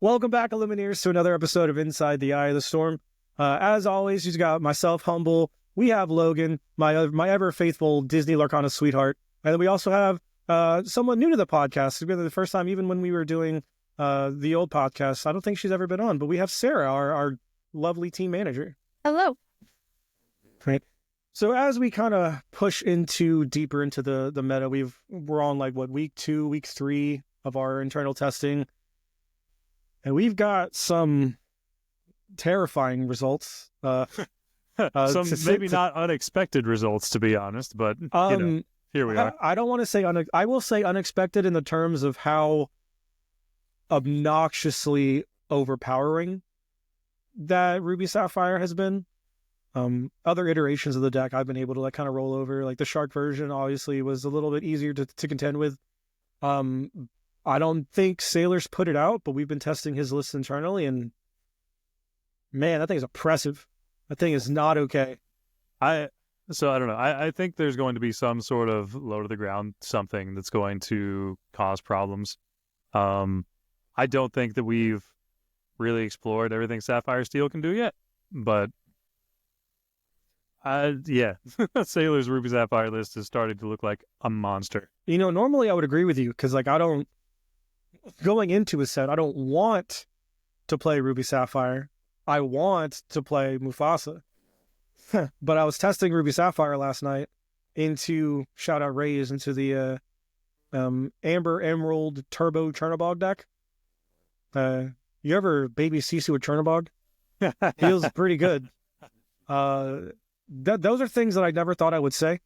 Welcome back, Illumineers, to another episode of Inside the Eye of the Storm. As always, you've got myself, Humble. We have Logan, my ever-faithful Disney Lorcana sweetheart. And then we also have someone new to the podcast. It's been the first time, even when we were doing the old podcast. I don't think she's ever been on, but we have Sarah, our lovely team manager. Hello. Right. So as we kind of push deeper into the meta, we're on week 2, week 3 of our internal testing. And we've got some terrifying results. Some maybe not unexpected results, to be honest, but here we are. I don't want to say I will say unexpected in the terms of how obnoxiously overpowering that Ruby Sapphire has been. Other iterations of the deck I've been able to kind of roll over. Like the Shark version obviously was a little bit easier to contend with. I don't think Sailor's put it out, but we've been testing his list internally, and man, that thing is oppressive. That thing is not okay. I don't know. I think there's going to be some sort of low to the ground something that's going to cause problems. I don't think that we've really explored everything Sapphire Steel can do yet, but yeah, Sailor's Ruby Sapphire list is starting to look like a monster. Normally I would agree with you because going into a set, I don't want to play Ruby Sapphire. I want to play Mufasa. But I was testing Ruby Sapphire last night into, shout out Rays, into the Amber Emerald Turbo Chernobog deck. You ever baby Sisu with Chernobog? Feels pretty good. Those are things that I never thought I would say.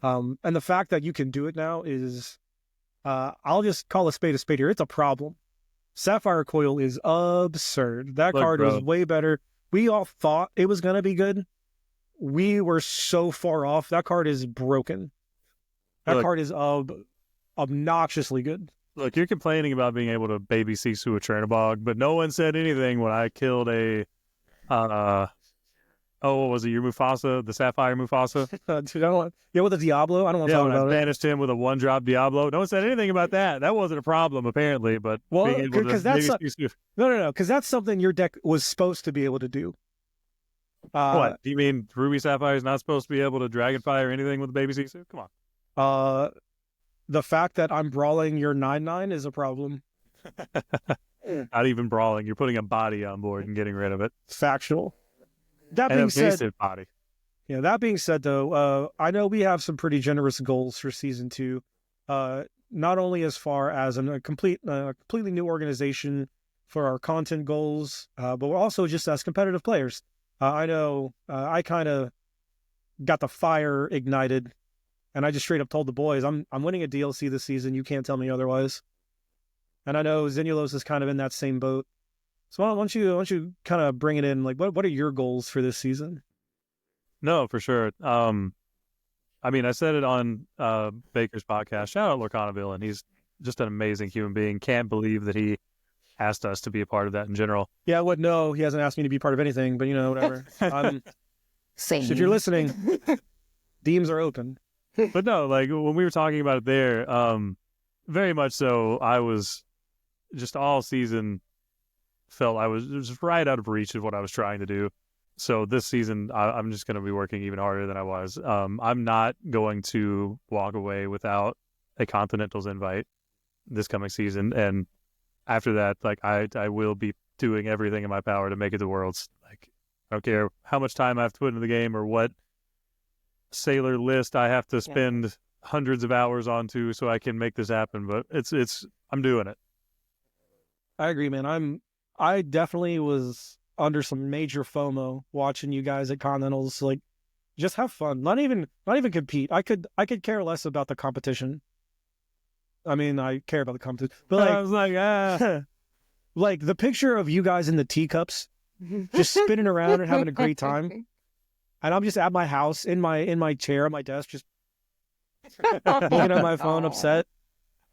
And the fact that you can do it now is, I'll just call a spade here. It's a problem. Sapphire Coil is absurd. That card was way better. We all thought it was going to be good. We were so far off. That card is broken. That card is obnoxiously good. Look, you're complaining about being able to baby Sisu with Chernobog, but no one said anything when I killed what was it? Your Mufasa, the Sapphire Mufasa? Dude, with the Diablo? I don't want to talk about it. I banished him with a 1-drop Diablo. No one said anything about that. That wasn't a problem, apparently, but being able to Sisu. No, because that's something your deck was supposed to be able to do. What? Do you mean Ruby Sapphire is not supposed to be able to Dragonfly or anything with the baby Sisu? Come on. The fact that I'm brawling your 9/9 is a problem. Not even brawling. You're putting a body on board and getting rid of it. Factual. That being said, body. Yeah. That being said, though, I know we have some pretty generous goals for season 2. Not only as far as a completely new organization for our content goals, but we're also just as competitive players. I know I kind of got the fire ignited, and I just straight up told the boys, I'm winning a DLC this season. You can't tell me otherwise. And I know Zenulos is kind of in that same boat. So why don't you kind of bring it in? Like, what are your goals for this season? No, for sure. I mean, I said it on Baker's podcast. Shout out Lorcanaville, and he's just an amazing human being. Can't believe that he asked us to be a part of that in general. Yeah, no, he hasn't asked me to be part of anything, but whatever. Same. If you're listening, DMs are open. But no, like when we were talking about it there, very much so. I was just all season felt I was just right out of reach of what I was trying to do. So this season, I'm just going to be working even harder than I was. I'm not going to walk away without a Continentals invite this coming season. And after that, like I will be doing everything in my power to make it to Worlds. Like, I don't care how much time I have to put into the game or what Sailor list I have to spend hundreds of hours onto so I can make this happen. But I'm doing it. I agree, man. I definitely was under some major FOMO watching you guys at Continentals. Like, just have fun. Not even compete. I could care less about the competition. I mean, I care about the competition, but I was like, like the picture of you guys in the teacups, just spinning around and having a great time, and I'm just at my house in my chair at my desk, just looking at my phone, upset.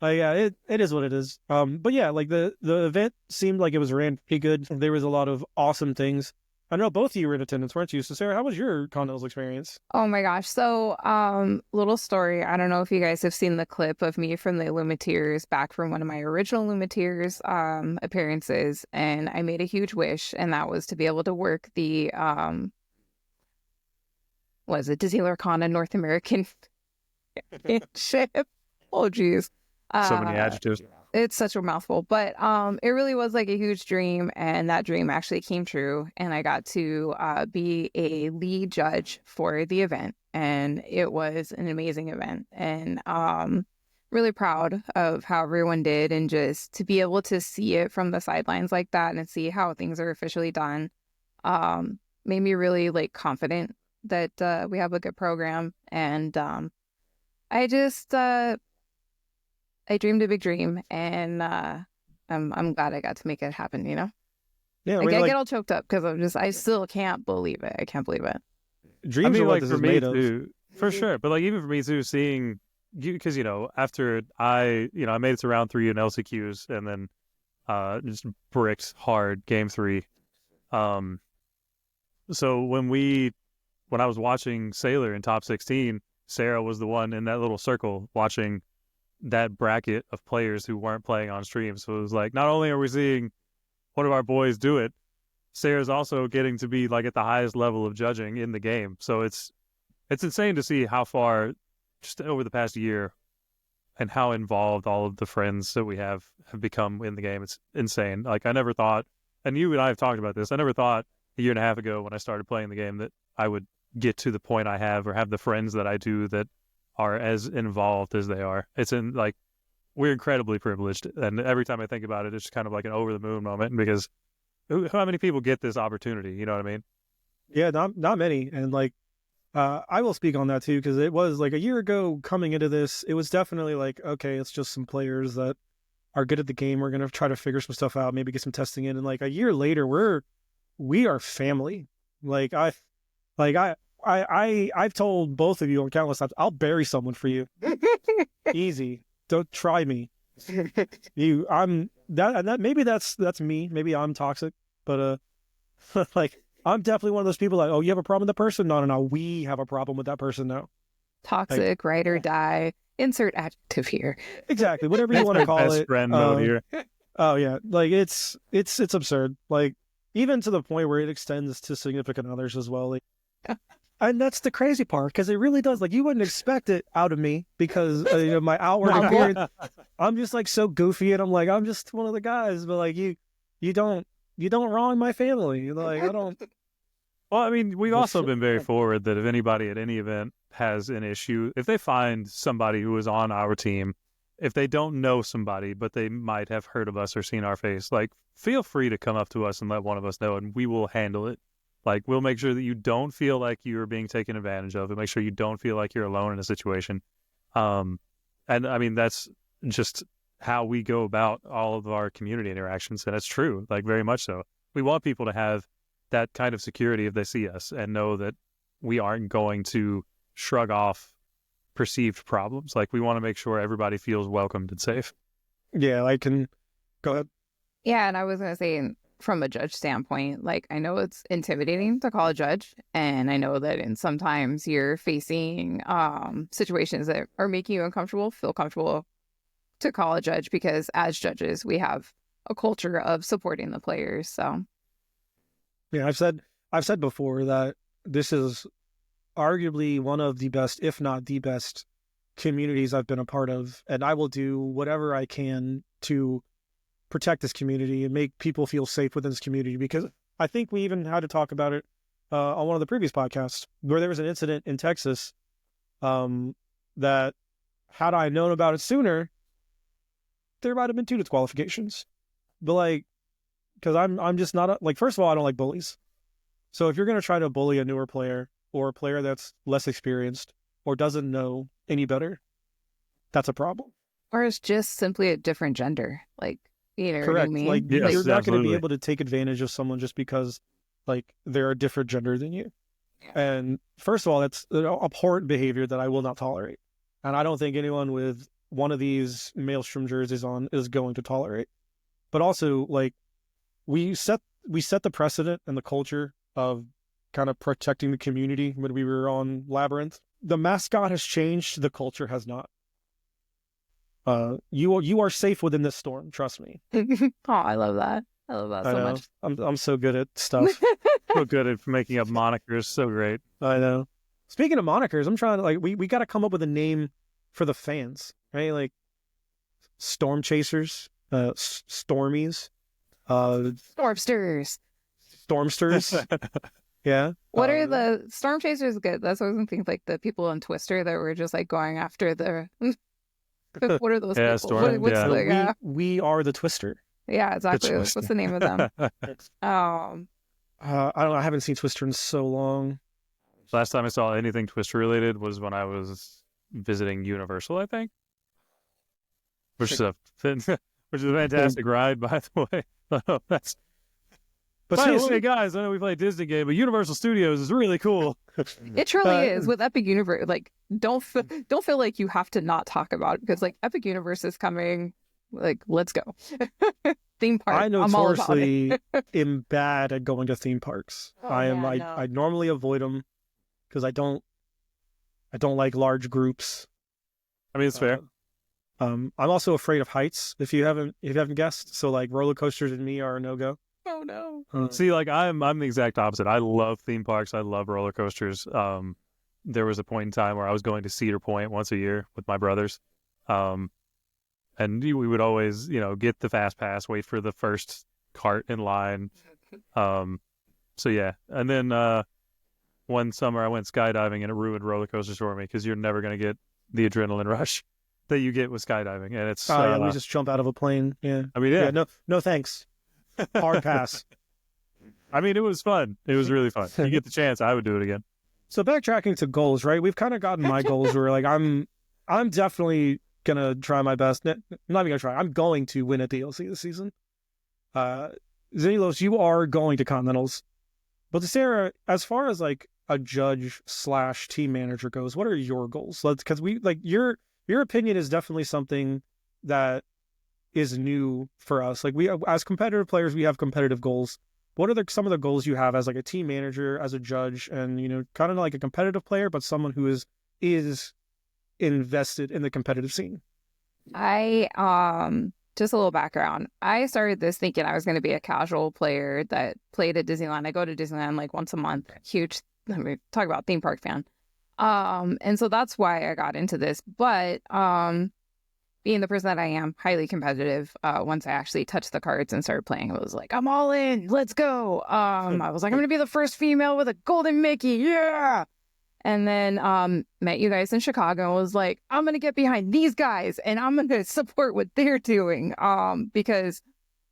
Yeah, it is what it is. But yeah, like the event seemed like it was ran pretty good. There was a lot of awesome things. I know both of you were in attendance, weren't you? So Sarah, how was your Continentals experience? Oh my gosh. So, little story. I don't know if you guys have seen the clip of me from the Lumineers back from one of my original Lumineers appearances, and I made a huge wish, and that was to be able to work the was it Disney Lorcana North American ship? Oh geez. So many adjectives. It's such a mouthful, but it really was like a huge dream, and that dream actually came true. And I got to be a lead judge for the event, and it was an amazing event. And really proud of how everyone did, and just to be able to see it from the sidelines like that and see how things are officially done, made me really like confident that we have a good program. And I just I dreamed a big dream, and I'm glad I got to make it happen. You know, Yeah, I get all choked up because I still can't believe it. I can't believe it. dreams I mean, are what like this for is me made of. too, for sure. But like even for me too, seeing you, because after I made it to round 3 in LCQs, and then just bricked hard game 3. So when I was watching Sailor in top 16, Sarah was the one in that little circle watching that bracket of players who weren't playing on stream. So it was like, not only are we seeing one of our boys do it, Sarah's also getting to be like at the highest level of judging in the game. So it's insane to see how far just over the past year and how involved all of the friends that we have become in the game. It's insane. Like I never thought, and you and I have talked about this, I never thought a year and a half ago when I started playing the game that I would get to the point I have or have the friends that I do that are as involved as they are. We're incredibly privileged, and every time I think about it, it's kind of like an over the moon moment, because how many people get this opportunity? You know what I mean? Yeah, not many, and like I will speak on that too, because it was like a year ago coming into this, it was definitely like, okay, it's just some players that are good at the game. We're gonna try to figure some stuff out, maybe get some testing in, and like a year later, we are family. Like I've told both of you on countless times, I'll bury someone for you. Easy. Don't try me. I'm that maybe that's me. Maybe I'm toxic, but like I'm definitely one of those people like, oh, you have a problem with that person? No. We have a problem with that person now. Toxic, ride or die. Insert adjective here. Exactly. Whatever you want to call Best it. friend mode here. Oh yeah. Like it's absurd. Like even to the point where it extends to significant others as well. Like, and that's the crazy part, because it really does. Like you wouldn't expect it out of me, because my outward appearance, I'm just like so goofy, and I'm like, I'm just one of the guys. But like you don't wrong my family. Like I don't. Well, I mean, we've also been very forward that if anybody at any event has an issue, if they find somebody who is on our team, if they don't know somebody, but they might have heard of us or seen our face, like feel free to come up to us and let one of us know, and we will handle it. Like we'll make sure that you don't feel like you're being taken advantage of, and make sure you don't feel like you're alone in a situation. And I mean, that's just how we go about all of our community interactions. And it's true, like very much so. We want people to have that kind of security if they see us and know that we aren't going to shrug off perceived problems. Like we want to make sure everybody feels welcomed and safe. Yeah, I can go ahead. Yeah, and I was gonna say, from a judge standpoint, like I know it's intimidating to call a judge, and I know that in sometimes you're facing situations that are making you uncomfortable, feel comfortable to call a judge, because as judges we have a culture of supporting the players. So Yeah, I've said before that this is arguably one of the best, if not the best, communities I've been a part of, and I will do whatever I can to protect this community and make people feel safe within this community, because I think we even had to talk about it on one of the previous podcasts, where there was an incident in Texas that had I known about it sooner, there might have been 2 disqualifications. But like, because I'm just not like, first of all, I don't like bullies. So if you're going to try to bully a newer player or a player that's less experienced or doesn't know any better, that's a problem. or it's just simply a different gender, like, you know what I Correct. mean? Like Yes, you're not going to absolutely. be able to take advantage of someone just because like they're a different gender than you. And first of all, that's an abhorrent behavior that I will not tolerate. And I don't think anyone with one of these Maelstrom jerseys on is going to tolerate. But also, like, we set the precedent and the culture of kind of protecting the community when we were on Labyrinth. The mascot has changed, the culture has not. You are safe within this storm, trust me. Oh, I love that. I love that so much. I'm so good at stuff. So good at making up monikers. So great. I know. Speaking of monikers, I'm trying to like we got to come up with a name for the fans, right? Like Storm Chasers, Stormies, Stormsters. Stormsters. Yeah. What are the Storm Chasers? Good. That's what I was thinking. Like the people on Twister that were just like going after the. What are those people? Storm, What's the, we are the Twister. Yeah, exactly. What's the name of them? I don't know. I haven't seen Twister in so long. Last time I saw anything Twister related was when I was visiting Universal, I think. Which is a fantastic ride, by the way. That's. But by the way, guys, I know we play a Disney game, but Universal Studios is really cool. It truly is. With Epic Universe, like don't feel like you have to not talk about it because like Epic Universe is coming. Like, let's go. Theme park. I notoriously am bad at going to theme parks. Oh, I normally avoid them because I don't like large groups. I mean, it's fair. I'm also afraid of heights. If you haven't guessed, so like roller coasters and me are a no-go. Oh no. See, like I'm the exact opposite. I love theme parks. I love roller coasters. There was a point in time where I was going to Cedar Point once a year with my brothers. And we would always, get the fast pass, wait for the first cart in line. So yeah. And then one summer I went skydiving and it ruined roller coasters for me because you're never going to get the adrenaline rush that you get with skydiving. And it's we just jump out of a plane. Yeah. I mean, yeah. No thanks. Hard pass. I mean, it was fun. It was really fun. You get the chance, I would do it again. So backtracking to goals, right? We've kind of gotten my goals where like I'm definitely gonna try my best. I'm not even gonna try. I'm going to win a DLC this season. Xenulos, you are going to Continentals. But Sarah, as far as like a judge / team manager goes, what are your goals? Because we like your opinion is definitely something that is new for us. Like we, as competitive players, we have competitive goals. What are some of the goals you have as like a team manager, as a judge, and kind of like a competitive player, but someone who is invested in the competitive scene? I just a little background. I started this thinking I was going to be a casual player that played at Disneyland. I go to Disneyland like once a month. Huge, talk about theme park fan. And so that's why I got into this. But being the person that I am, highly competitive. Once I actually touched the cards and started playing, I was like, I'm all in. Let's go. I was like, I'm going to be the first female with a golden Mickey. Yeah. And then met you guys in Chicago and was like, I'm going to get behind these guys and I'm going to support what they're doing because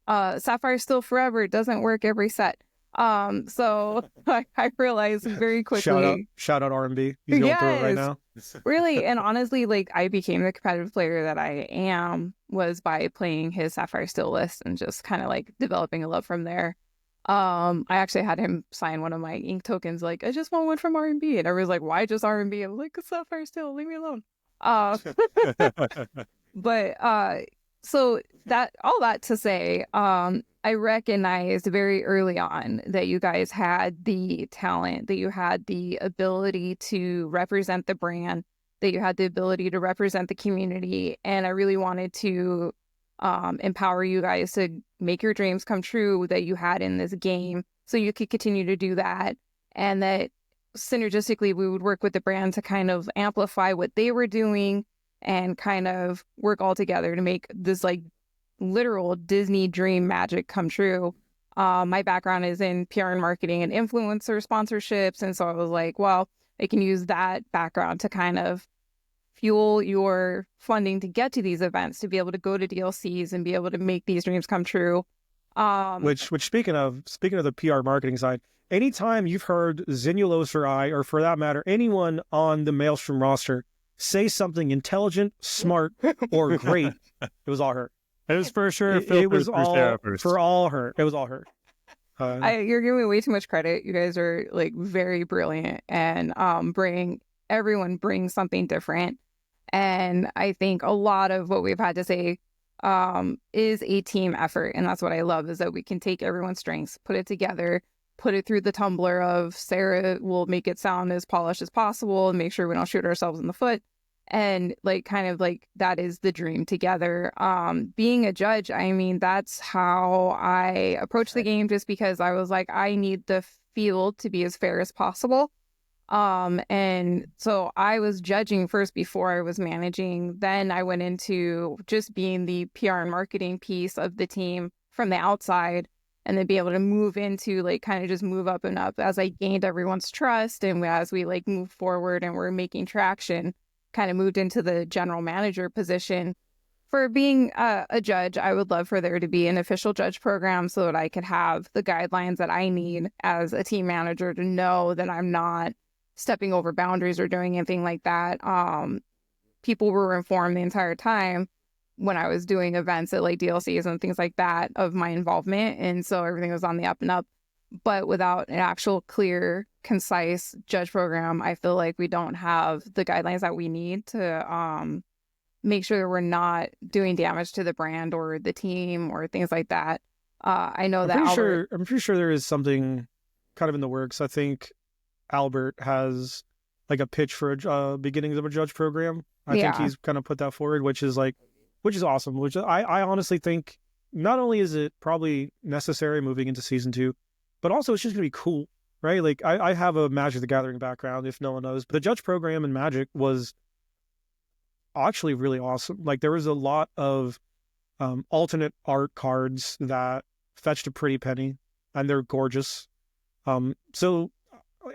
Sapphire Still Forever doesn't work every set. So I realized very quickly. Shout out R&B. He's going through it right now. Really. And honestly, like I became the competitive player that I am was by playing his Sapphire Still list and just kind of like developing a love from there. I actually had him sign one of my ink tokens, like, I just want one from R&B. And everyone's like, why just R&B? I'm like, Sapphire Still, leave me alone. But so all that to say, I recognized very early on that you guys had the talent, that you had the ability to represent the brand, that you had the ability to represent the community. And I really wanted to empower you guys to make your dreams come true that you had in this game so you could continue to do that. And that synergistically, we would work with the brand to kind of amplify what they were doing and kind of work all together to make this like literal Disney dream magic come true. My background is in PR and marketing and influencer sponsorships. And so I was like, well, I can use that background to kind of fuel your funding to get to these events, to be able to go to DLCs and be able to make these dreams come true. Which speaking of the PR marketing side, anytime you've heard Xenulos or I, or for that matter, anyone on the Maelstrom roster say something intelligent, smart, or great, it was all her. It was for sure. It was all for all her. It was all her. You're giving me way too much credit. You guys are like very brilliant and everyone brings something different. And I think a lot of what we've had to say is a team effort. And that's what I love, is that we can take everyone's strengths, put it together, put it through the tumbler of Sarah will make it sound as polished as possible and make sure we don't shoot ourselves in the foot. And like kind of like that is the dream together. Being a judge, I mean, that's how I approach the game, just because I was like, I need the field to be as fair as possible. And so I was judging first before I was managing. Then I went into just being the PR and marketing piece of the team from the outside, and then be able to move into like kind of just move up and up as I gained everyone's trust. And as we like moved forward and we're making traction, kind of moved into the general manager position. For being a judge, I would love for there to be an official judge program so that I could have the guidelines that I need as a team manager to know that I'm not stepping over boundaries or doing anything like that. People were informed the entire time when I was doing events at like DLCs and things like that of my involvement. And so everything was on the up and up. But without an actual clear, concise judge program, I feel like we don't have the guidelines that we need to make sure that we're not doing damage to the brand or the team or things like that. I know that I'm pretty sure there is something kind of in the works. I think Albert has like a pitch for beginnings of a judge program. I think he's kind of put that forward, which is awesome. Which I honestly think not only is it probably necessary moving into season 2, but also it's just gonna be cool, right? Like I have a Magic the Gathering background, if no one knows, but the judge program in Magic was actually really awesome. Like there was a lot of alternate art cards that fetched a pretty penny, and they're gorgeous. So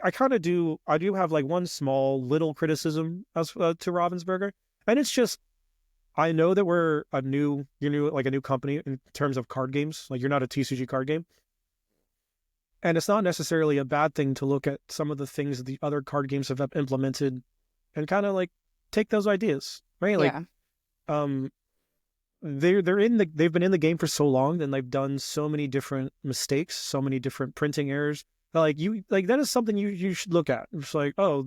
I do have like one small little criticism as to Ravensburger, and it's just I know that we're a new company in terms of card games. Like you're not a TCG card game, and it's not necessarily a bad thing to look at some of the things that the other card games have implemented, and kind of like take those ideas, right? Like, they've been in the game for so long, and they've done so many different mistakes, so many different printing errors. That is something you should look at. It's like, oh,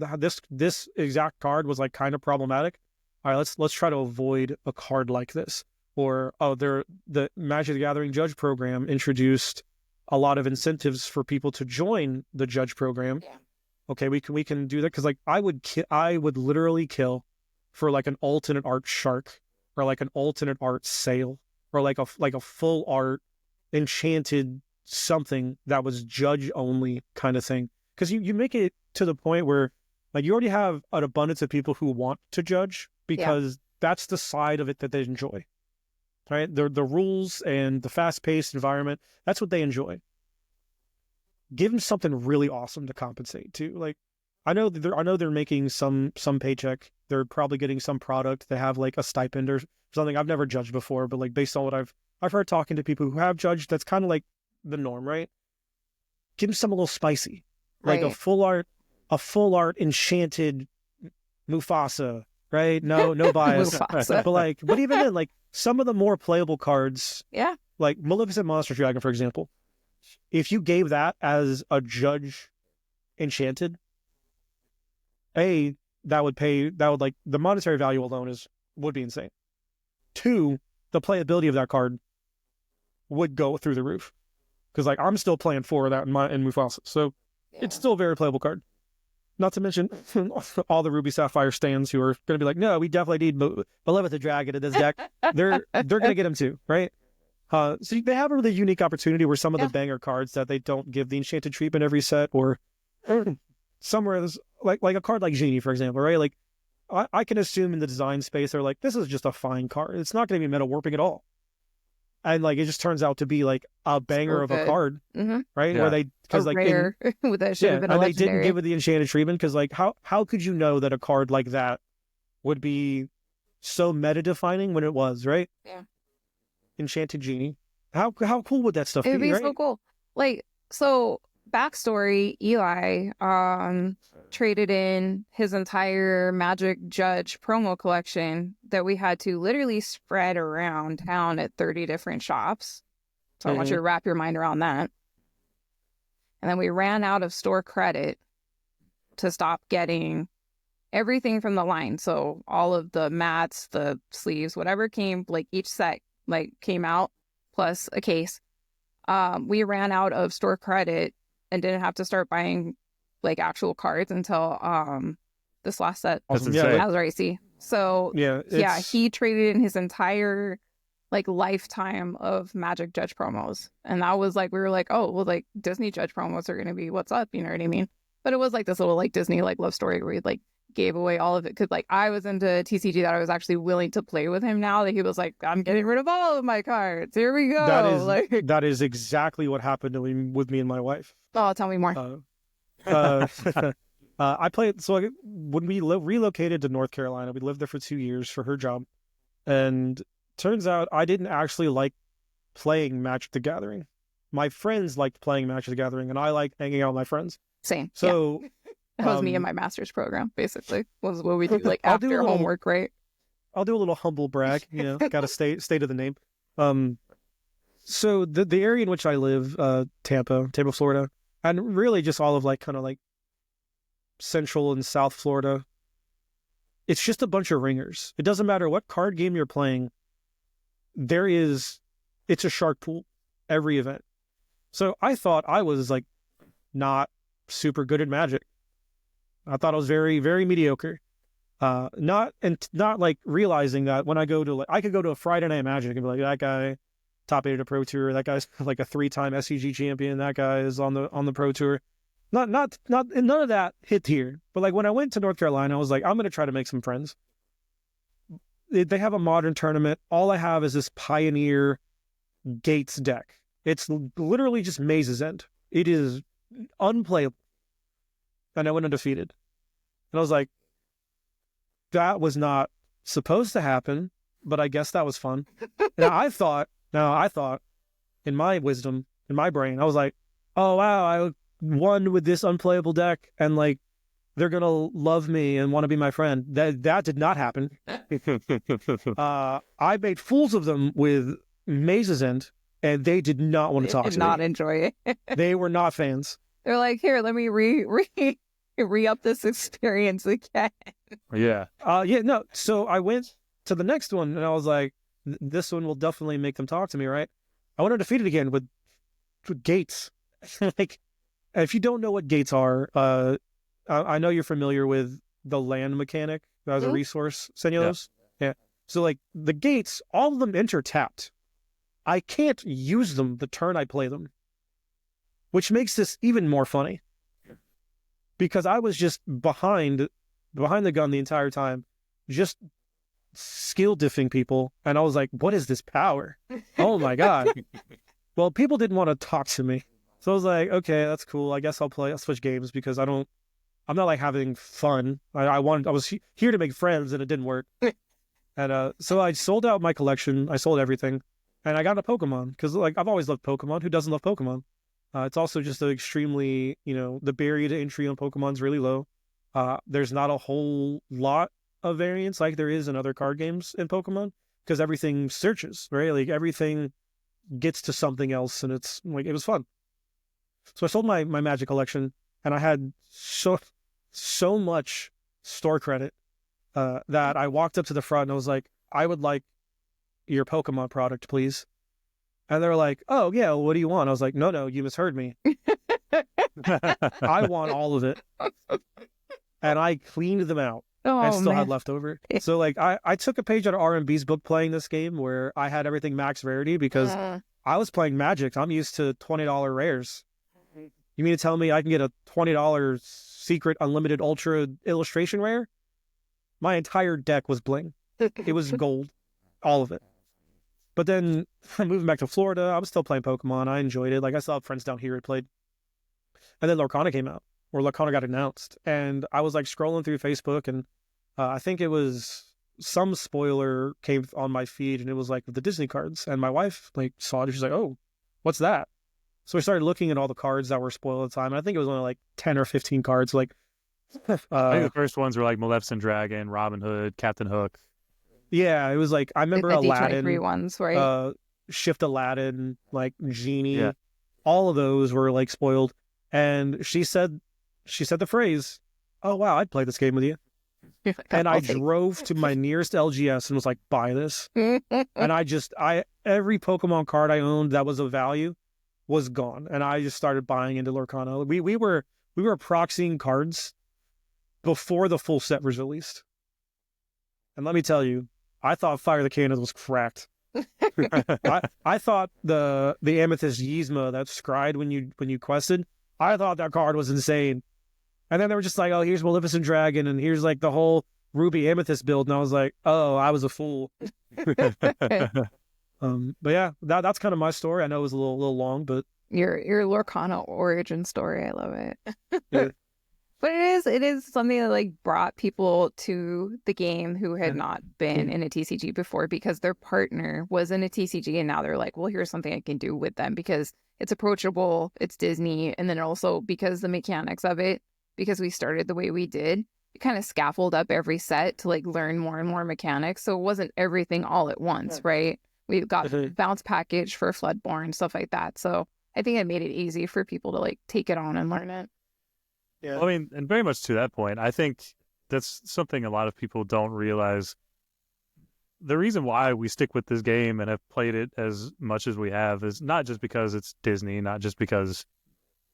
this exact card was like kind of problematic. All right, let's try to avoid a card like this. Or the Magic the Gathering Judge program introduced a lot of incentives for people to join the Judge program. Yeah. Okay, we can do that, because like I would literally kill for like an alternate art shark, or like an alternate art sail, or like a full art enchanted something that was judge only kind of thing. Because you make it to the point where like you already have an abundance of people who want to judge, because that's the side of it that they enjoy, right? The rules and the fast-paced environment, that's what they enjoy. Give them something really awesome to compensate too. Like I know they're making some paycheck. They're probably getting some product. They have like a stipend or something. I've never judged before, but like based on what I've heard talking to people who have judged, that's kind of like the norm, right? Give them something a little spicy, like a full art enchanted Mufasa, right? No bias. but even then, like some of the more playable cards, like Maleficent Monster Dragon, for example, if you gave that as a judge enchanted, that would like the monetary value alone would be insane. 2, the playability of that card would go through the roof, because like I'm still playing 4 of that in Mufasa, so it's still a very playable card. Not to mention all the Ruby Sapphire stands who are going to be like, no, we definitely need Maleficent Dragon in this deck. They're going to get him too, right? So they have a really unique opportunity where some of the banger cards that they don't give the enchanted treatment every set, or somewhere there's like a card like Genie, for example, right? Like I can assume in the design space they're like, this is just a fine card. It's not going to be meta warping at all. And like it just turns out to be like a banger of a card, right? Yeah. Where they because like rare that should have been a and legendary. they didn't give it the enchanted treatment, because like how could you know that a card like that would be so meta defining when it was, right? Yeah. Enchanted Genie. How cool would that stuff be? It'd be right? so cool. Like so. Backstory: Eli traded in his entire Magic Judge promo collection that we had to literally spread around town at 30 different shops. So I want you to wrap your mind around that. And then we ran out of store credit to stop getting everything from the line. So all of the mats, the sleeves, whatever came, like each set like came out plus a case. We ran out of store credit. and didn't have to start buying like actual cards until this last set. That's Awesome. insane. That was racy. So Yeah, he traded in his entire like lifetime of Magic Judge promos, and that was like we were like, oh well, like Disney Judge promos are gonna be what's up, you know what I mean? But it was like this little like Disney like love story where he like gave away all of it because like I was into TCG that I was actually willing to play with him now that he was like, I'm getting rid of all of my cards. Here we go. that is exactly what happened with me and my wife. Oh, tell me more. I played. So when we relocated to North Carolina, we lived there for 2 years for her job, and turns out I didn't actually like playing Magic the Gathering. My friends liked playing Magic the Gathering, and I liked hanging out with my friends. Same. So that was me and my master's program. Basically, was what we do like I'll do after homework, right? I'll do a little humble brag. Got to stay to the name. So the area in which I live, Tampa, Florida, and really just all of like kind of like Central and South Florida, it's just a bunch of ringers. It doesn't matter what card game you're playing. It's a shark pool every event. So I thought I was like not super good at Magic. I thought I was very, very mediocre. Not like realizing that when I go to I could go to a Friday Night Magic and be like, that guy top 8 at a Pro Tour, that guy's like a 3-time SCG champion, that guy is on the Pro Tour. Not none of that hit here. But like when I went to North Carolina, I was like, I'm gonna try to make some friends. They have a modern tournament. All I have is this Pioneer Gates deck. It's literally just Maze's End. It is unplayable. And I went undefeated. And I was like, that was not supposed to happen, but I guess that was fun. Now I thought, in my wisdom, in my brain, I was like, oh wow, I won with this unplayable deck, and like they're gonna love me and want to be my friend. That did not happen. I made fools of them with Maze's End, and they did not want to talk to me. Did not enjoy it. They were not fans. They're like, here, let me re-up this experience again. Yeah. No. So I went to the next one, and I was like, this one will definitely make them talk to me, right? I went undefeated again with gates. Like, if you don't know what gates are, I know you're familiar with the land mechanic as a resource, Senioros. Yeah. So like the gates, all of them enter tapped. I can't use them the turn I play them, which makes this even more funny. Because I was just behind the gun the entire time, just skill diffing people, and I was like, what is this power? Oh my god. Well, people didn't want to talk to me. So I was like, okay, that's cool. I guess I'll switch games because I'm not like having fun. I was here to make friends, and it didn't work. And so I sold out my collection. I sold everything, and I got a Pokemon because like I've always loved Pokemon. Who doesn't love Pokemon? It's also just an extremely, the barrier to entry on Pokemon is really low. There's not a whole lot of variants like there is in other card games in Pokemon because everything searches, right? Like everything gets to something else, and it's like it was fun. So I sold my Magic collection, and I had so much store credit that I walked up to the front and I was like, I would like your Pokemon product, please. And they're like, oh yeah, what do you want? I was like, no, you misheard me. I want all of it. And I cleaned them out and still had leftover. So like I took a page out of R&B's book playing this game where I had everything max rarity because I was playing Magic. I'm used to $20 rares. You mean to tell me I can get a $20 secret unlimited ultra illustration rare? My entire deck was bling. It was gold. All of it. But then moving back to Florida, I was still playing Pokemon. I enjoyed it. Like I still have friends down here who played. And then Lorcana came out, or Lorcana got announced. And I was like scrolling through Facebook, and I think it was some spoiler came on my feed, and it was like the Disney cards. And my wife like saw it. She's like, oh, what's that? So we started looking at all the cards that were spoiled at the time. And I think it was only like 10 or 15 cards. Like, I think the first ones were like Maleficent Dragon, Robin Hood, Captain Hook. Yeah, it was like, I remember the Aladdin. D23 ones, right? Shift Aladdin, like Genie. Yeah. All of those were like spoiled. And she said the phrase, oh wow, I'd play this game with you. And I drove to my nearest LGS and was like, buy this. And every Pokemon card I owned that was of value, was gone, and I just started buying into Lorcana. We were proxying cards before the full set was released, and let me tell you, I thought Fire the Cannons was cracked. I thought the Amethyst Yzma that scryed when you quested, I thought that card was insane. And then they were just like, oh, here's Maleficent Dragon, and here's like the whole Ruby Amethyst build, and I was like, oh, I was a fool. But yeah, that's kind of my story. I know it was a little long, but Your Lorcana origin story, I love it. Yeah. But it is something that like brought people to the game who had not been in a TCG before because their partner was in a TCG, and now they're like, well, here's something I can do with them because it's approachable, it's Disney, and then also because the mechanics of it, because we started the way we did, we kind of scaffold up every set to like learn more and more mechanics. So it wasn't everything all at once, right? We got bounce package for Floodborn, stuff like that. So I think it made it easy for people to like take it on and learn it. yeah. Well, I mean, and very much to that point, I think that's something a lot of people don't realize. The reason why we stick with this game and have played it as much as we have is not just because it's Disney, not just because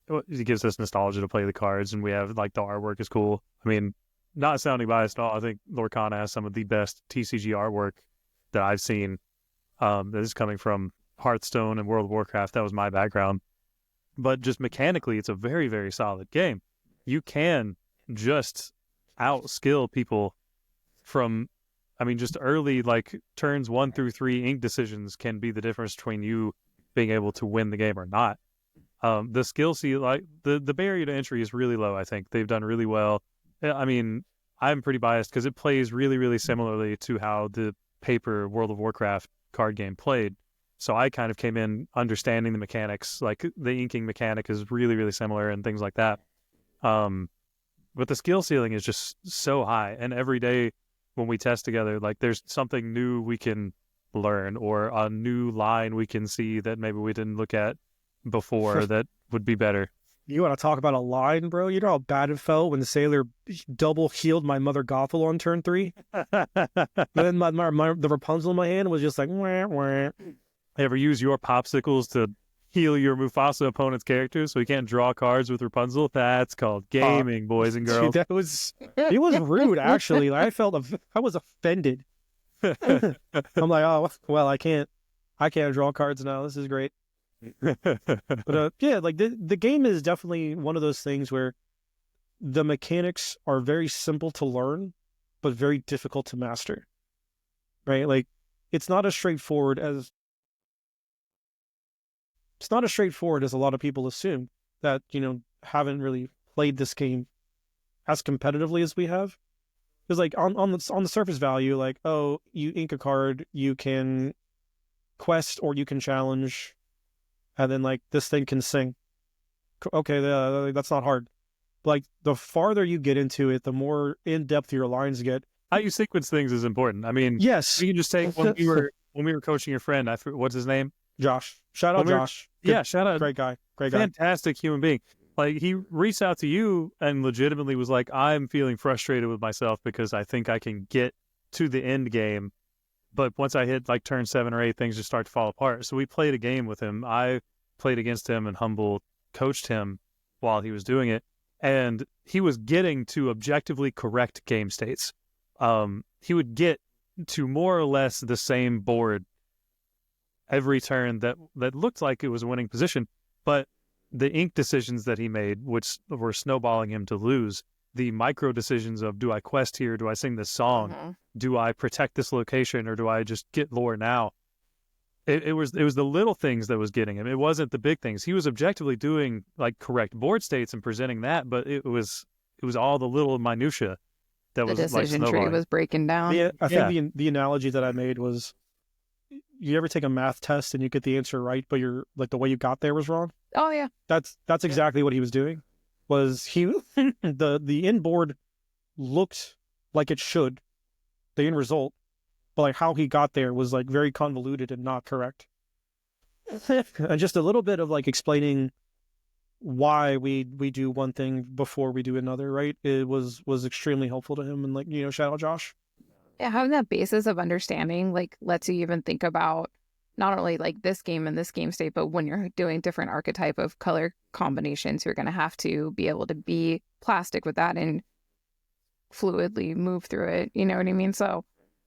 it gives us nostalgia to play the cards and we have like the artwork is cool. I mean, not sounding biased at all, I think Lorcana has some of the best TCG artwork that I've seen. That is coming from Hearthstone and World of Warcraft. That was my background. But just mechanically, it's a very, very solid game. You can just outskill people from, I mean, just early, like turns 1 through 3 ink decisions can be the difference between you being able to win the game or not. The skill ceiling, like the barrier to entry is really low, I think. They've done really well. I mean, I'm pretty biased because it plays really, really similarly to how the paper World of Warcraft card game played. So I kind of came in understanding the mechanics, like the inking mechanic is really, really similar and things like that. But the skill ceiling is just so high. And every day when we test together, like there's something new we can learn or a new line we can see that maybe we didn't look at before that would be better. You want to talk about a line, bro? You know how bad it felt when the Sailor double healed my Mother Gothel on turn 3? And then the Rapunzel in my hand was just like, wah, wah. Ever use your popsicles to heal your Mufasa opponent's characters so he can't draw cards with Rapunzel? That's called gaming, boys and girls. Dude, it was rude, actually. I was offended. I'm like, oh, well, I can't draw cards now. This is great. But yeah, like the game is definitely one of those things where the mechanics are very simple to learn, but very difficult to master. Right? Like it's not as straightforward as a lot of people assume that, haven't really played this game as competitively as we have. Because like on the surface value, like, oh, you ink a card, you can quest or you can challenge, and then like this thing can sing. Okay, that's not hard. Like the farther you get into it, the more in depth your lines get. How you sequence things is important. I mean, yes, you can just take when we were coaching your friend. What's his name? Josh. Shout out Josh. Yeah, shout out. Great guy. Fantastic human being. Like he reached out to you and legitimately was like, I'm feeling frustrated with myself because I think I can get to the end game, but once I hit like turn 7 or 8, things just start to fall apart. So we played a game with him. I played against him and Humble coached him while he was doing it. And he was getting to objectively correct game states. He would get to more or less the same board every turn that looked like it was a winning position. But the ink decisions that he made, which were snowballing him to lose, the micro decisions of, do I quest here? Do I sing this song? Mm-hmm. Do I protect this location, or do I just get lore now? It was the little things that was getting him. It wasn't the big things. He was objectively doing like correct board states and presenting that, but it was all the little minutia that The was decision like tree was breaking down. Yeah, I think the analogy that I made was, you ever take a math test and you get the answer right, but you're like the way you got there was wrong? Oh yeah. That's exactly what he was doing. Was he the end board looked like it should, the end result, but like how he got there was like very convoluted and not correct. And just a little bit of like explaining why we do one thing before we do another, right? It was extremely helpful to him, and like, shout out Josh. Yeah, having that basis of understanding like lets you even think about not only like this game and this game state, but when you're doing different archetype of color combinations, you're going to have to be able to be plastic with that and fluidly move through it. You know what I mean? So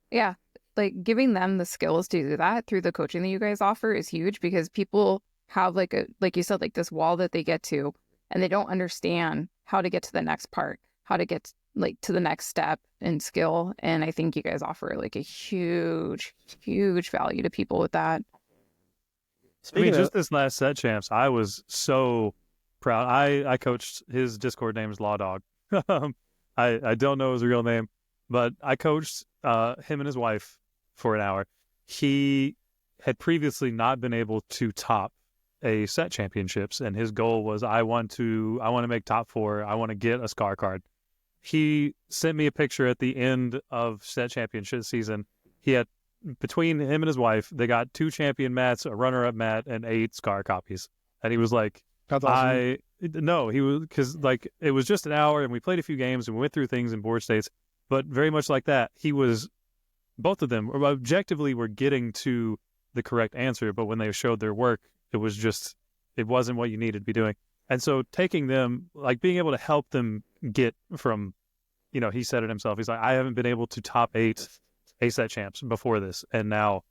yeah, like giving them the skills to do that through the coaching that you guys offer is huge, because people have like like you said, like this wall that they get to, and they don't understand how to get to the next part, how to get like to the next step in skill. And I think you guys offer like a huge value to people with that. Speaking just this last set champs, I was so proud. I coached, his Discord name is Law Dog. I don't know his real name, but I coached him and his wife for an hour. He had previously not been able to top a set championships, and his goal was, I want to make top 4. I want to get a Scar card. He sent me a picture at the end of set championship season. He had, between him and his wife, they got 2 champion mats, a runner-up mat, and 8 Scar copies. And he was like, that's awesome. he was, because like it was just an hour and we played a few games and we went through things in board states, but very much like that, both of them objectively were getting to the correct answer, but when they showed their work, it wasn't what you needed to be doing. And so taking them, like being able to help them get from, he said it himself. He's like, I haven't been able to top 8 ASET champs before this. And now,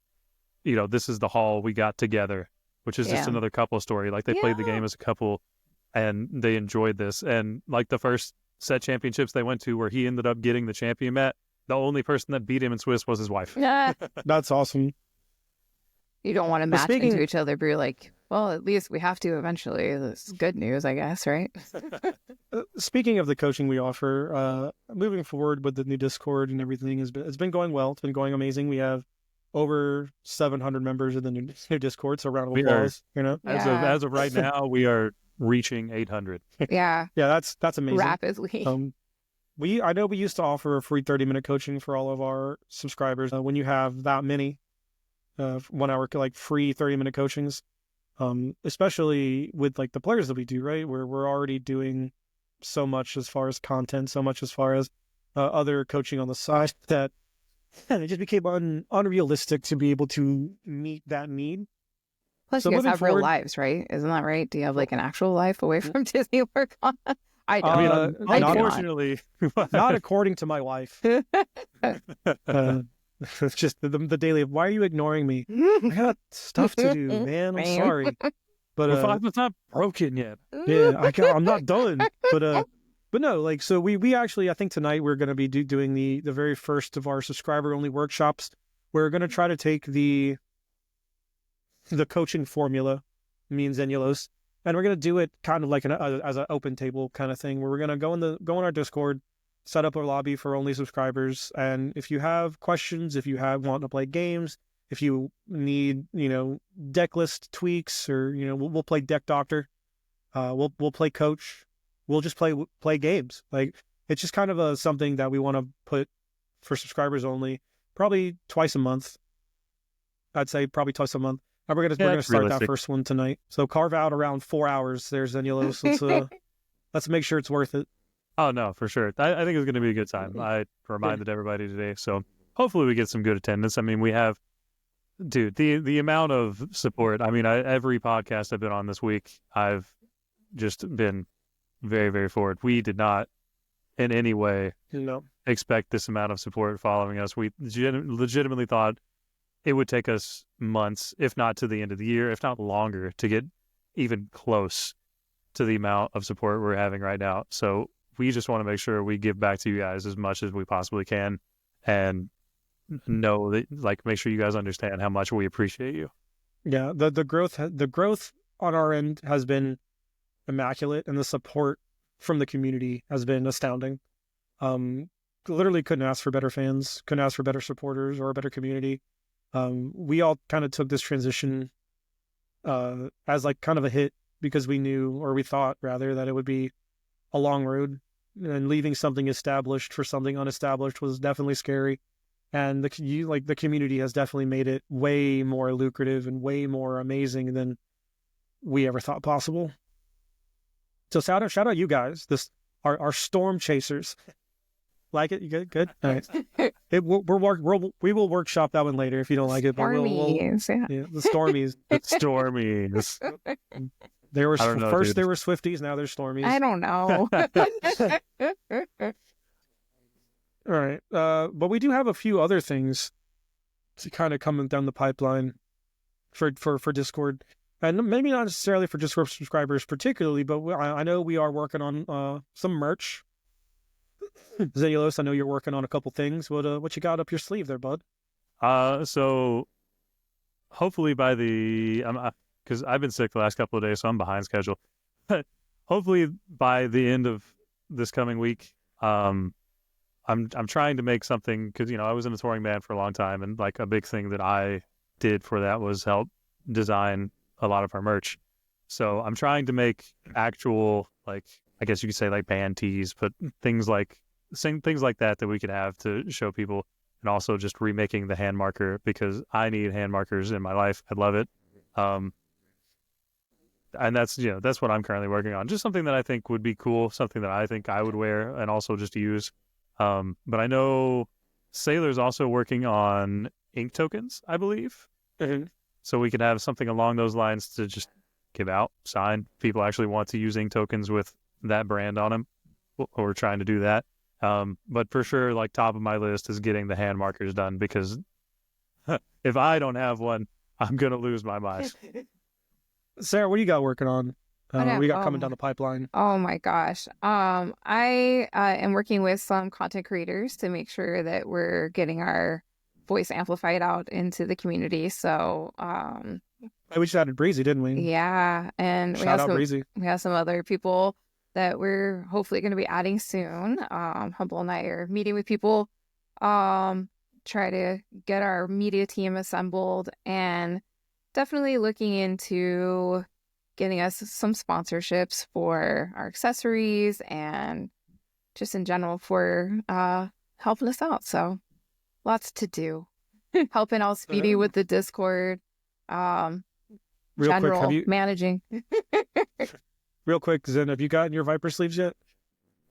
this is the haul we got together, which is just another couple story. Like they played the game as a couple and they enjoyed this. And like the first set championships they went to, where he ended up getting the champion mat, the only person that beat him in Swiss was his wife. That's awesome. You don't want to match into each other, but you're like, well, at least we have to eventually. This is good news, I guess, right? Speaking of the coaching we offer, moving forward with the new Discord and everything, it's been going well. It's been going amazing. We have over 700 members in the new Discord, so round of applause. As of right now, we are reaching 800. Yeah, that's amazing. Rapidly. I know we used to offer a free 30-minute coaching for all of our subscribers. When you have that many 1 hour like free 30-minute coachings, especially with like the players that we do, right, where we're already doing so much as far as content, so much as far as other coaching on the side, that it just became unrealistic to be able to meet that need. Plus, you guys have real lives, right? Isn't that right? Do you have like an actual life away from Disney Lorcana? I don't. Unfortunately, not according to my wife. It's just the daily. Why are you ignoring me? I got stuff to do, man. I'm sorry, but it's not broken yet. Yeah, I'm not done. But no, like, so we actually, I think tonight we're going to be doing the very first of our subscriber only workshops. We're going to try to take the coaching formula, me and Zenulos, and we're going to do it kind of like as an open table kind of thing, where we're going to go in our Discord, set up a lobby for only subscribers, and if you have questions, if you want to play games, if you need deck list tweaks, or we'll play deck doctor, we'll play coach, we'll just play games. Like, it's just kind of something that we want to put for subscribers only, probably twice a month. I'd say probably twice a month. And we're gonna start that first one tonight. So carve out around 4 hours there, Zenulos. Let's make sure it's worth it. Oh, no, for sure. I think it's going to be a good time. I reminded everybody today, so hopefully we get some good attendance. I mean, we have, dude, the amount of support. I mean, every podcast I've been on this week, I've just been very, very forward. We did not in any way expect this amount of support following us. We legitimately thought it would take us months, if not to the end of the year, if not longer, to get even close to the amount of support we're having right now. So we just want to make sure we give back to you guys as much as we possibly can, and know that, like, make sure you guys understand how much we appreciate you. Yeah, the growth on our end has been immaculate, and the support from the community has been astounding. Literally couldn't ask for better fans, couldn't ask for better supporters or a better community. We all kind of took this transition as like kind of a hit, because we knew, or we thought rather, that it would be a long road, and leaving something established for something unestablished was definitely scary. And the community has definitely made it way more lucrative and way more amazing than we ever thought possible. So shout out you guys, our storm chasers. Like it? You good? Good. All right. We will workshop that one later if you don't like it. But Stormies, yeah, the Stormies. Stormies. There were I don't know, first dude. there were Swifties, now there's Stormies. I don't know. All right. But we do have a few other things to kind of coming down the pipeline for Discord, and maybe not necessarily for Discord subscribers particularly, but I know we are working on some merch. Zenulos, I know you're working on a couple things. What you got up your sleeve there, bud? So hopefully by because I've been sick the last couple of days, so I'm behind schedule. But hopefully by the end of this coming week, I'm trying to make something, because I was in a touring band for a long time, and like a big thing that I did for that was help design a lot of our merch. So I'm trying to make actual, like, I guess you could say like band tees, but things like that we could have to show people, and also just remaking the hand marker, because I need hand markers in my life. I love it. And that's what I'm currently working on. Just something that I think would be cool, something that I think I would wear and also just use. But I know Sailor's also working on ink tokens, I believe. Mm-hmm. So we could have something along those lines to just give out, sign. People actually want to use ink tokens with that brand on them. We're trying to do that. But for sure, like, top of my list is getting the hand markers done, because if I don't have one, I'm going to lose my mind. Sarah, what do you got working on? We got coming down the pipeline. Oh my gosh. I am working with some content creators to make sure that we're getting our voice amplified out into the community. So, We just added Breezy, didn't we? yeah. And Shout out Breezy. we have some other people that we're hopefully going to be adding soon. Humble and I are meeting with people, try to get our media team assembled, and definitely looking into getting us some sponsorships for our accessories and just in general for helping us out. So lots to do. Helping out Speedy with the Discord. Real General quick, managing. Real quick, Zen, have you gotten your Viper sleeves yet?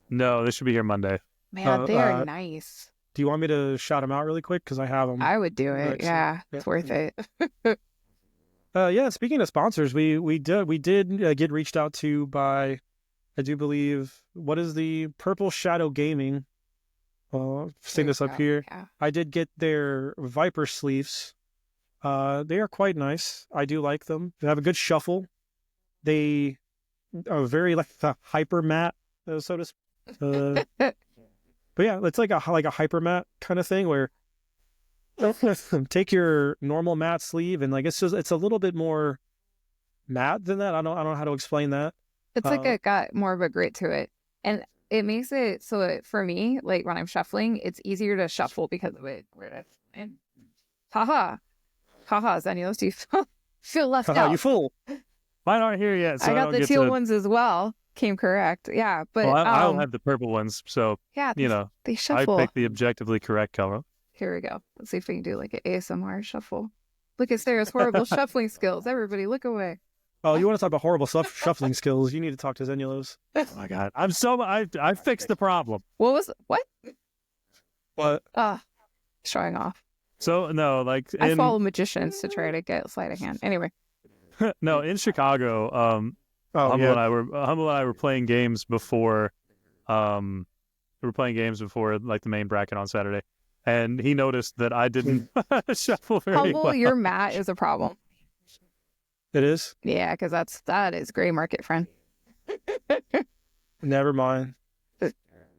No, this should be here Monday. Man, they are nice. Do you want me to shout them out really quick? Because I have them. I would do it. Yeah, it's worth it. Yeah, speaking of sponsors, we did get reached out to by, I do believe, what is the Purple Shadow Gaming? Seeing this up here. Yeah. I did get their Viper sleeves. They are quite nice. I do like them. They have a good shuffle. They are very like hyper matte, so to speak. But yeah, it's like a hyper matte kind of thing where take your normal matte sleeve and like it's a little bit more matte than that. I don't know how to explain that. It's like it got more of a grit to it, and it makes it so for me, like when I'm shuffling, it's easier to shuffle because of it. Haha, Zenulos, do you feel left out? You fool. Mine aren't here yet, so I got the teal ones as well. Came correct, yeah. But I don't have the purple ones, so yeah, they I shuffle. picked the objectively correct color. Here we go. Let's see if we can do like an ASMR shuffle. Look at Sarah's horrible shuffling skills. Everybody, look away. Oh, you want to talk about horrible shuffling skills? You need to talk to Zenulos. Oh my god, I fixed the problem. What? What? Showing off. So no, like I follow magicians to try to get sleight of hand. Anyway. No, in Chicago, Humble and I were playing games before. We were playing games before like the main bracket on Saturday, and he noticed that I didn't shuffle very Humble, well. your mat is a problem. It is? Yeah, because that is gray market, friend. Never mind. All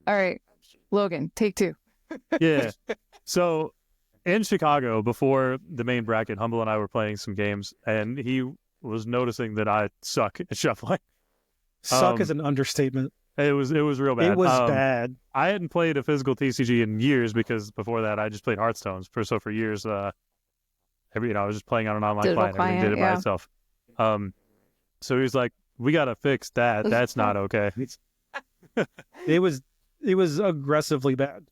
right, Logan, take 2. Yeah. So in Chicago, before the main bracket, Humble and I were playing some games, and he was noticing that I suck at shuffling. Suck is an understatement. It was real bad. It was bad. I hadn't played a physical TCG in years, because before that I just played Hearthstones for years. I was just playing on an online Digital client. Everything did it by itself. So he was like, "We got to fix that. That's not okay." It was aggressively bad.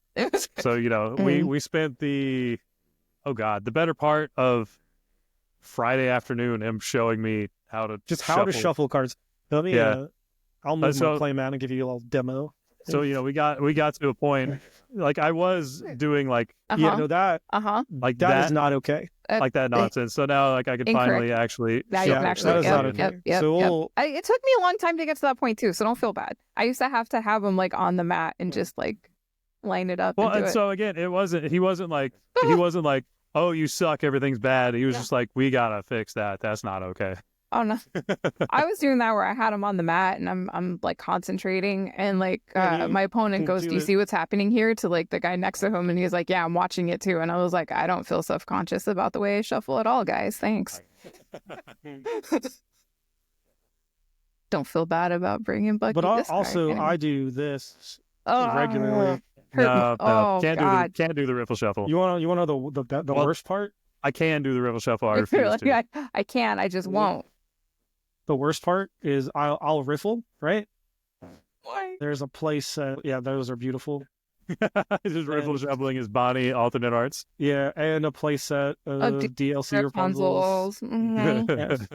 So we spent the better part of Friday afternoon him showing me how to shuffle cards. Let me. I'll move my play mat and give you a little demo. So we got to a point like I was doing like Yeah, no, that like that is not okay. like that nonsense. So now like I can finally actually Now you Yeah, can that actually is not okay. So it took me a long time to get to that point too, so don't feel bad. I used to have them like on the mat and just like line it up well, and do and it. so again, he wasn't like, oh, you suck, everything's bad. He was just like, we gotta fix that. That's not okay. Oh no. I was doing that where I had him on the mat and I'm like concentrating and like my opponent goes, "Do you see what's happening here?" to like the guy next to him, and he's like, "Yeah, I'm watching it too." And I was like, "I don't feel self-conscious about the way I shuffle at all, guys. Thanks." Don't feel bad about bringing Bucky. but this also guy. I do this Oh, regularly. No, Oh can't God. can't do the riffle shuffle. You want to know the Well, worst part? I can do the riffle shuffle. I You're refuse like, to. I can't. I just won't. The worst part is I'll riffle, right? Why? There's a place. Yeah, those are beautiful. Just riffle shuffling is Bonnie alternate arts. Yeah, and a play set of DLC Rapunzel's. Mhm. Yeah.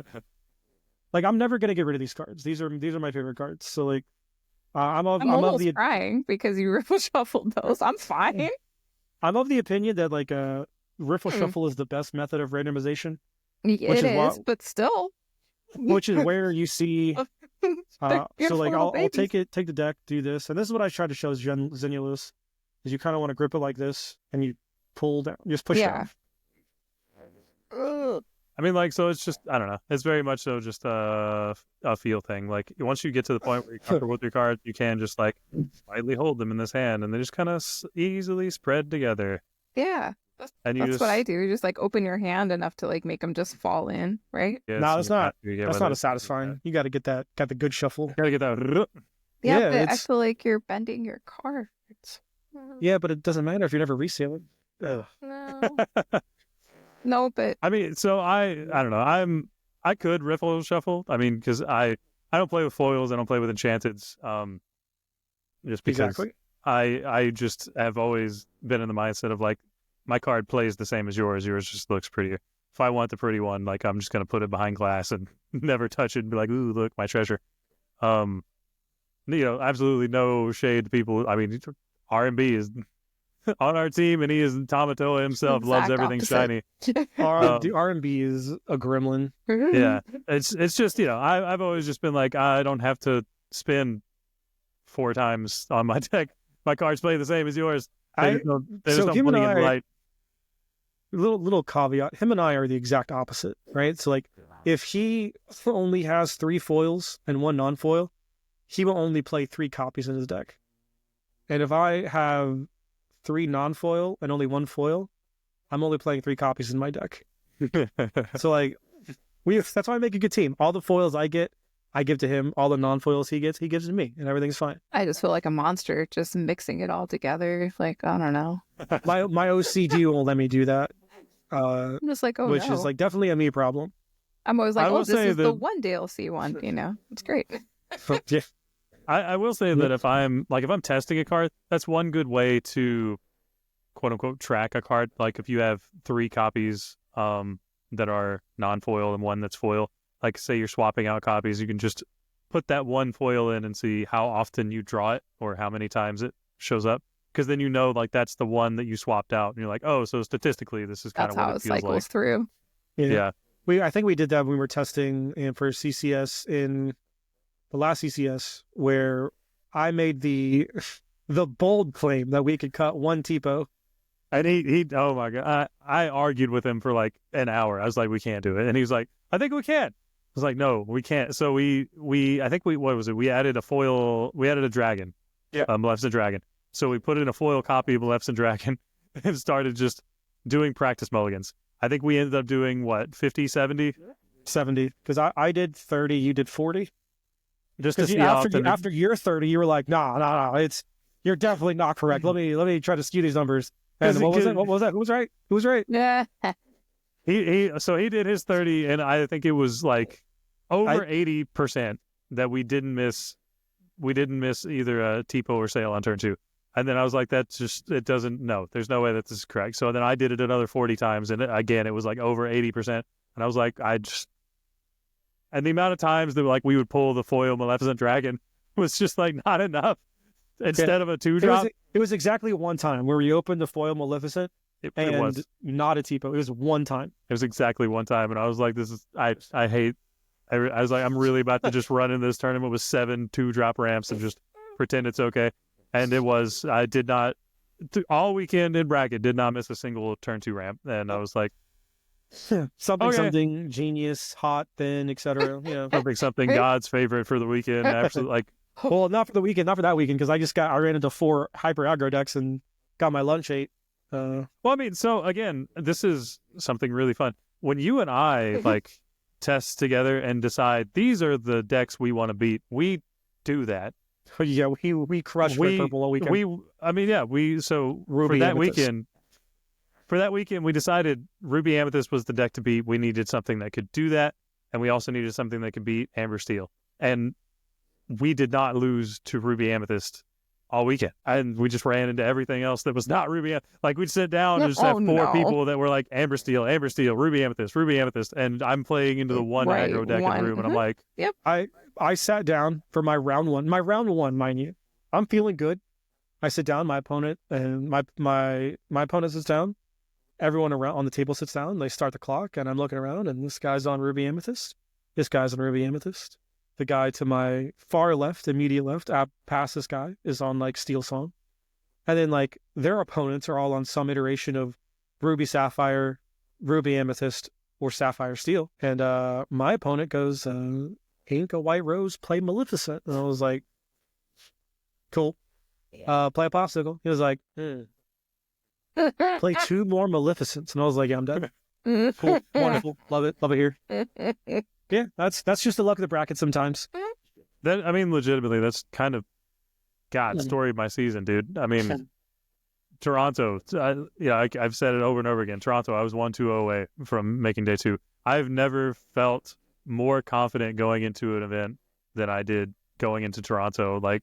Like I'm never gonna get rid of these cards. These are my favorite cards. So like, I'm of crying because you riffle shuffled those. I'm fine. I'm of the opinion that like riffle shuffle is the best method of randomization, It is, but still. which is where you see. So like I'll take the deck, do this, and this is what I try to show Xenulus, is you kind of want to grip it like this, and you pull down, just push down. I mean, like, so it's just, I don't know. It's very much so just a feel thing. Like, once you get to the point where you're comfortable with your cards, you can just, like, slightly hold them in this hand, and they just kind of easily spread together. Yeah. That's what I do. You just, like, open your hand enough to, like, make them just fall in, right? Yes, no, it's not. That's not as satisfying. You got to get the good shuffle. Got to get that. Yeah, but I feel like you're bending your cards. Yeah, but it doesn't matter if you're never resealing. No. No, but I mean, so I don't know. I could riffle shuffle. I mean, because I don't play with foils. I don't play with enchanteds. Just because I just have always been in the mindset of like my card plays the same as yours. Yours just looks prettier. If I want the pretty one, like I'm just gonna put it behind glass and never touch it and be like, ooh, look, my treasure. Absolutely no shade to people. I mean, R&B is on our team, and he is Tamatoa himself. Loves everything shiny. The R&B is a gremlin. Yeah, it's just I've always just been like, I don't have to spin 4 times on my deck. My cards play the same as yours. There's no him and I, right. Little caveat. Him and I are the exact opposite, right? So like, if he only has 3 foils and 1 non-foil, he will only play 3 copies in his deck. And if I have 3 non-foil and only 1 foil, I'm only playing 3 copies in my deck. So like, that's why I make a good team. All the foils I get, I give to him. All the non-foils he gives to me, and everything's fine. I just feel like a monster just mixing it all together. Like, I don't know. My OCD won't let me do that. I'm just like, which is like definitely a me problem. I'm always like, this is the one DLC one. It's great. Yeah. I will say that if I'm testing a card, that's one good way to quote unquote track a card. Like if you have 3 copies that are non-foil and 1 that's foil, like say you're swapping out copies, you can just put that 1 foil in and see how often you draw it or how many times it shows up. Because then like that's the one that you swapped out, and you're like, oh, so statistically this is kind of what it feels like. That's how it cycles through. Yeah. I think we did that when we were testing for CCS in the last CCS, where I made the bold claim that we could cut 1 TPO. And he oh my God, I argued with him for like an hour. I was like, we can't do it. And he was like, I think we can. I was like, no, we can't. So I think what was it? We added a dragon. Yeah. Maleficent Dragon. So we put in a foil copy of Maleficent Dragon and started just doing practice mulligans. I think we ended up doing what, 50, 70? 70, because I did 30, you did 40. Just to see after year 30, you were like, no, you're definitely not correct. Let me try to skew these numbers. And what was that? Who was right? Who was right? Yeah. So he did his 30, and I think it was like over 80% that we didn't miss either a TPO or sale on turn 2. And then I was like, there's no way that this is correct. So then I did it another 40 times, and again, it was like over 80%. And I was like, and the amount of times that like we would pull the foil Maleficent Dragon was just like not enough. instead of a 2 It drop. was exactly one time where we opened the foil Maleficent It and was. not a TPO. It was one time. It was exactly one time, and I was like, "This is I hate." I was like, "I'm really about to just run in this tournament with 7 2-drop ramps and just pretend it's okay." And it was. I did not all weekend in bracket did not miss a single turn 2 ramp, and I was like, something genius, hot, thin, etc. something God's favorite for the weekend. Absolutely, like. Well, not for the weekend, not for that weekend, because I ran into 4 hyper aggro decks and got my lunch ate. Well, I mean, so again, this is something really fun. When you and I like test together and decide these are the decks we want to beat, we do that. Yeah, we crushed red purple all weekend. For that weekend, we decided Ruby Amethyst was the deck to beat. We needed something that could do that, and we also needed something that could beat Amber Steel. And we did not lose to Ruby Amethyst all weekend, and we just ran into everything else that was not Ruby. Like we'd sit down and just have 4 people that were like Amber Steel, Ruby Amethyst, and I'm playing into the one aggro deck in the room, and I'm like, "Yep." I sat down for my round one. My round one, mind you, I'm feeling good. I sit down, my opponent and my opponent sits down. Everyone around on the table sits down. They start the clock, and I'm looking around, and this guy's on Ruby Amethyst. This guy's on Ruby Amethyst. The guy to my far left, immediate left, past this guy, is on like Steel Song. And then like their opponents are all on some iteration of Ruby Sapphire, Ruby Amethyst, or Sapphire Steel. And my opponent goes, Ain't a White Rose, play Maleficent. And I was like, cool. Play a popsicle. He was like, play 2 more Maleficents. And I was like, yeah, I'm done. Cool. Wonderful. Love it here. Yeah, that's just the luck of the bracket sometimes. That, I mean, legitimately, that's kind of story of my season, dude. I mean, Toronto, I've said it over and over again. Toronto, I was 1-2 away from making day 2. I've never felt more confident going into an event than I did going into Toronto. Like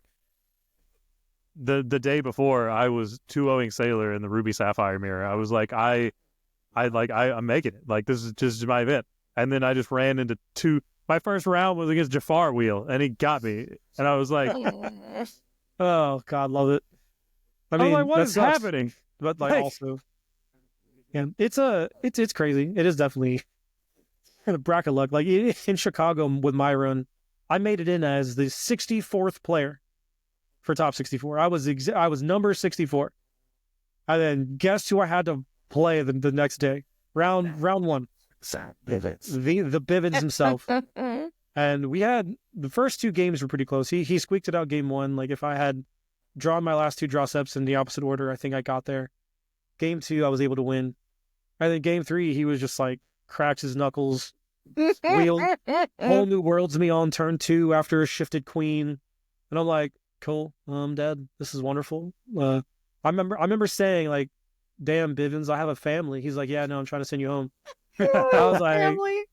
the day before, I was 2-0ing Sailor in the Ruby Sapphire mirror. I was like, I'm making it. Like this is just my event. And then I just ran into 2. My first round was against Jafar Wheel, and he got me. And I was like, oh, God, love it. I mean, like, what is happening? But like also, yeah, it's crazy. It is definitely kind of bracket luck. Like in Chicago with my run, I made it in as the 64th player for top 64. I was number 64. And then guess who I had to play the next day? Round 1. The Bivens himself. And we had the first 2 games were pretty close. He squeaked it out game 1. Like if I had drawn my last 2 draw steps in the opposite order, I think I got there. Game 2, I was able to win. And then game 3, he was just like cracks his knuckles, wheel, whole new worlds me on turn 2 after a shifted queen. And I'm like, cool, I'm dead. This is wonderful. I remember saying like, damn Bivens, I have a family. He's like, yeah, no, I'm trying to send you home. I was like, family?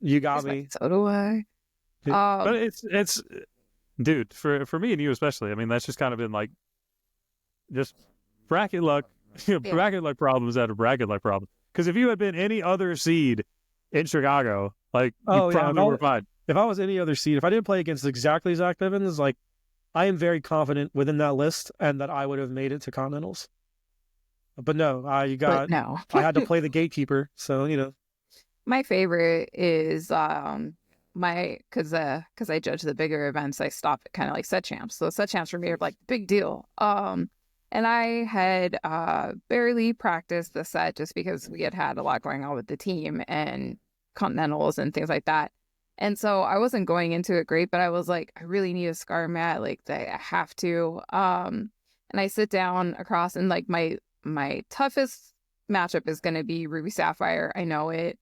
You got me. So do I. But it's dude, for me and you especially, I mean, that's just kind of been like just bracket luck, bracket luck problems out of bracket luck problems. Because if you had been any other seed in Chicago, like you probably were fine. If I was any other seed, if I didn't play against exactly Zach Bivens, like I am very confident within that list and that I would have made it to Continentals. But no, I had to play the gatekeeper, so My favorite is because I judge the bigger events, I stop at kind of like set champs. So set champs for me are like big deal. And I had barely practiced the set just because we had a lot going on with the team and Continentals and things like that. And so I wasn't going into it great, but I was like, I really need a scar mat. Like I have to. And I sit down across and like my toughest matchup is going to be Ruby Sapphire. I know it.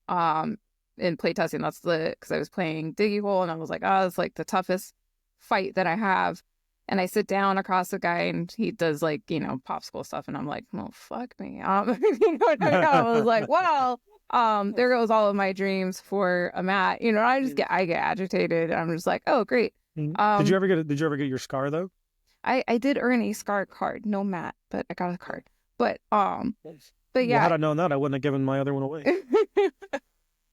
In playtesting, that's because I was playing Diggy Hole and I was like, oh, it's like the toughest fight that I have. And I sit down across the guy and he does like, popsicle stuff. And I'm like, well, fuck me. I was like, well, there goes all of my dreams for a mat. I get agitated. I'm just like, oh, great. Did you ever get your scar though? I did earn a scar card, no mat, but I got a card. But yeah. Well, had I known that, I wouldn't have given my other one away.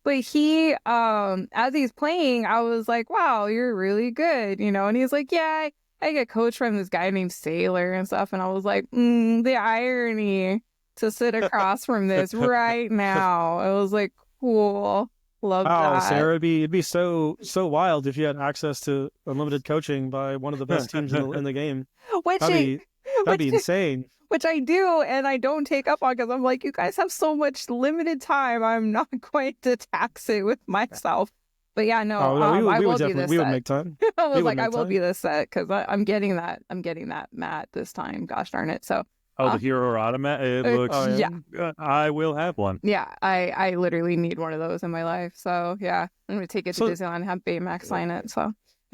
But he, as he's playing, I was like, wow, you're really good, And he's like, yeah, I get coached from this guy named Sailor and stuff, and I was like, the irony to sit across from this right now. I was like, cool, love Wow, that. Sarah, it'd be so wild if you had access to unlimited coaching by one of the best teams in the game. Which That'd be insane. Which I do, and I don't take up on because I'm like, you guys have so much limited time. I'm not going to tax it with myself. But yeah, no, I will be this we would set. make time. I was We would like, I make will time. be this set because I'm getting that. I'm getting that mat this time. Gosh darn it! So the Hero Rata mat. It looks. Oh, yeah. I will have one. yeah, I literally need one of those in my life. So yeah, I'm gonna take it to So- Disneyland and have Baymax sign it. So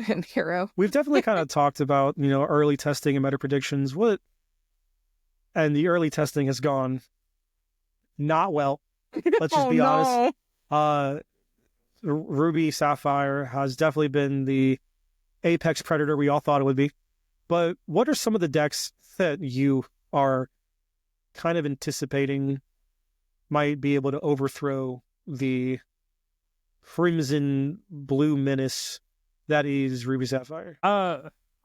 and Hero. We've definitely kind of talked about, early testing and meta predictions. And the early testing has gone not well. Let's just be honest. Ruby Sapphire has definitely been the apex predator we all thought it would be. But what are some of the decks that you are kind of anticipating might be able to overthrow the crimson blue menace that is Ruby Sapphire?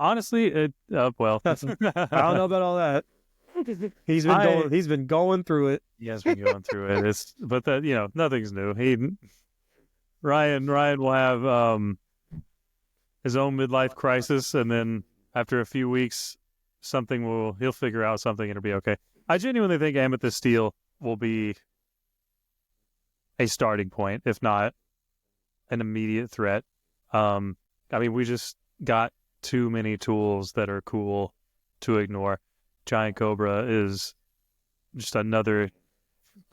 Honestly, well, I don't know about all that. He's been going through it. He has been going through it. But nothing's new. Ryan will have his own midlife crisis, and then after a few weeks, he'll figure out something, and it'll be okay. I genuinely think Amethyst Steel will be a starting point, if not an immediate threat. We just got too many tools that are cool to ignore. Giant Cobra is just another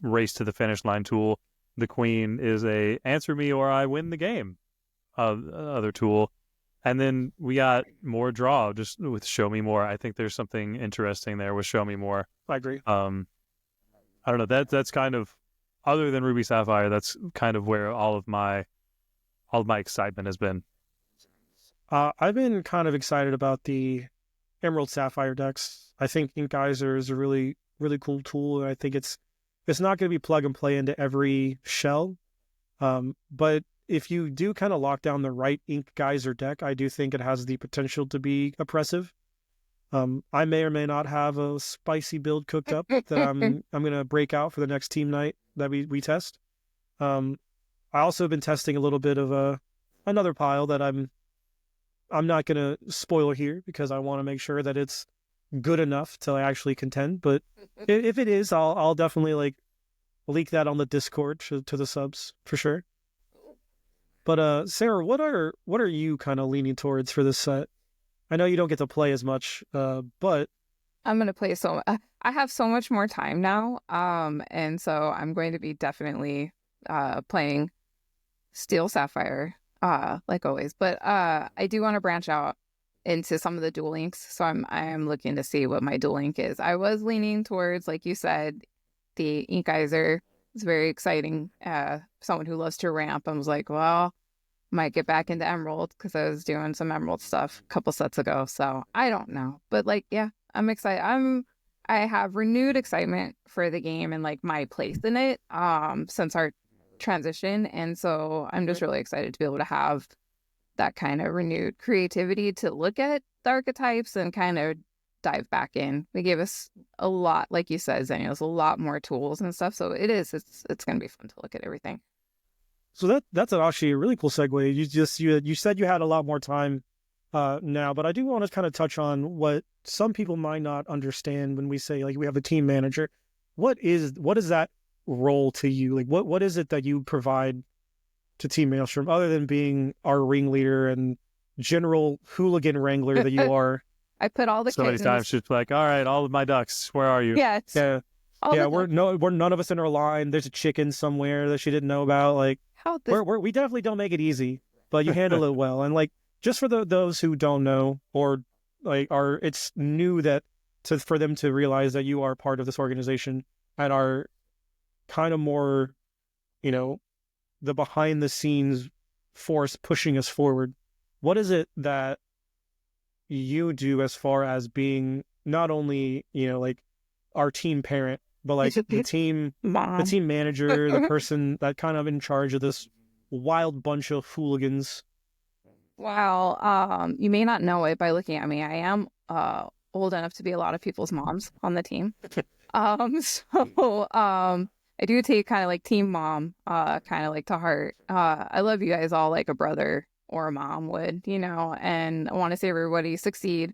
race to the finish line tool. The Queen is a answer me or I win the game other tool. And then we got more draw just with Show Me More. I think there's something interesting there with Show Me More. I agree. I don't know. That's kind of, other than Ruby Sapphire, that's kind of where all of my excitement has been. I've been kind of excited about the Emerald Sapphire decks. I think Ink Geyser is a really, really cool tool, and I think it's not going to be plug and play into every shell. But if you do kind of lock down the right Ink Geyser deck, I do think it has the potential to be oppressive. I may or may not have a spicy build cooked up that I'm going to break out for the next team night that we test. I also have been testing a little bit of another pile that I'm not going to spoil here because I want to make sure that it's good enough to actually contend. But if it is, I'll definitely leak that on the Discord to the subs for sure. But Sarah, what are you kind of leaning towards for this set? I know you don't get to play as much, but I'm gonna play I have so much more time now, and so I'm going to be definitely playing Steel Sapphire, like always. But I do want to branch out into some of the dual links, so I am looking to see what my dual link is. I was leaning towards, like you said, the Ink Geyser. It's very exciting. Someone who loves to ramp, I was like, well, might get back into Emerald because I was doing some Emerald stuff a couple sets ago. So I don't know, but yeah, I'm excited. I have renewed excitement for the game and my place in it since our transition, and so I'm just really excited to be able to have that kind of renewed creativity to look at the archetypes and kind of dive back in. They gave us a lot, like you said, Xenios, a lot more tools and stuff. So it's going to be fun to look at everything. So that's actually a really cool segue. You said you had a lot more time now, but I do want to kind of touch on what some people might not understand when we say we have a team manager. What is that role to you? What is it that you provide to Team Maelstrom other than being our ringleader and general hooligan wrangler that you are? I put all the so many times she's like, all right, all of my ducks, where are you? Yeah. We're none of us in our line. There's a chicken somewhere that she didn't know about. We definitely don't make it easy, but you handle it well. And just for those who don't know or it's new for them to realize that you are part of this organization and are kind of more, the behind the scenes force pushing us forward. What is it that you do as far as being not only, our team parent, but the team manager, the person that kind of in charge of this wild bunch of hooligans? Wow. You may not know it by looking at me. I am old enough to be a lot of people's moms on the team. I do take kind of like team mom, kind of like to heart. I love you guys all like a brother or a mom would, and I want to see everybody succeed.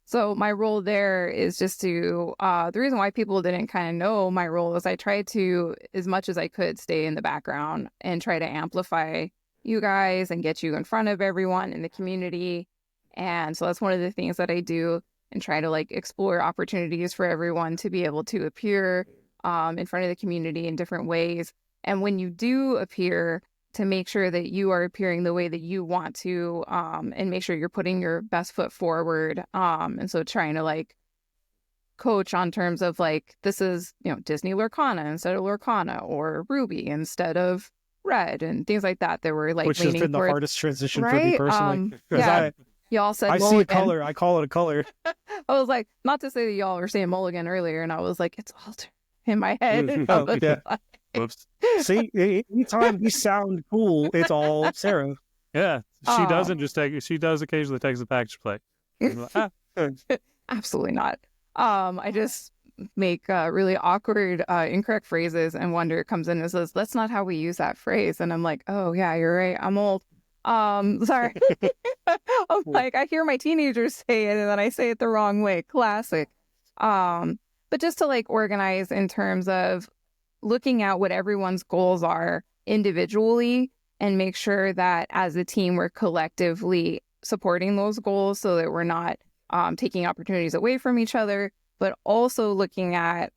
So my role there is just to, the reason why people didn't kind of know my role is I tried to, as much as I could, stay in the background and try to amplify you guys and get you in front of everyone in the community. And so that's one of the things that I do, and try to like explore opportunities for everyone to be able to appear in front of the community in different ways. And when you do appear, to make sure that you are appearing the way that you want to, and make sure you're putting your best foot forward. And so trying to like coach on terms of like, this is, Disney Lorcana instead of Lorcana, or Ruby instead of Red, and things like that. That were like, which has been the hardest transition for me personally. Yeah, y'all said I mulligan. see a color, I call it a color. I was like, not to say that y'all were saying mulligan earlier, and I was like, it's altered in my head. Oh, yeah. Whoops. See, anytime we sound cool, it's all Sarah. Yeah, she doesn't just take. She does occasionally take the package play. Absolutely not. I just make really awkward, incorrect phrases, and Wonder comes in and says, "That's not how we use that phrase." And I'm like, "Oh yeah, you're right. I'm old. Sorry." I'm like, I hear my teenagers say it, and then I say it the wrong way. Classic. But just to like organize in terms of looking at what everyone's goals are individually, and make sure that as a team we're collectively supporting those goals, so that we're not taking opportunities away from each other, but also looking at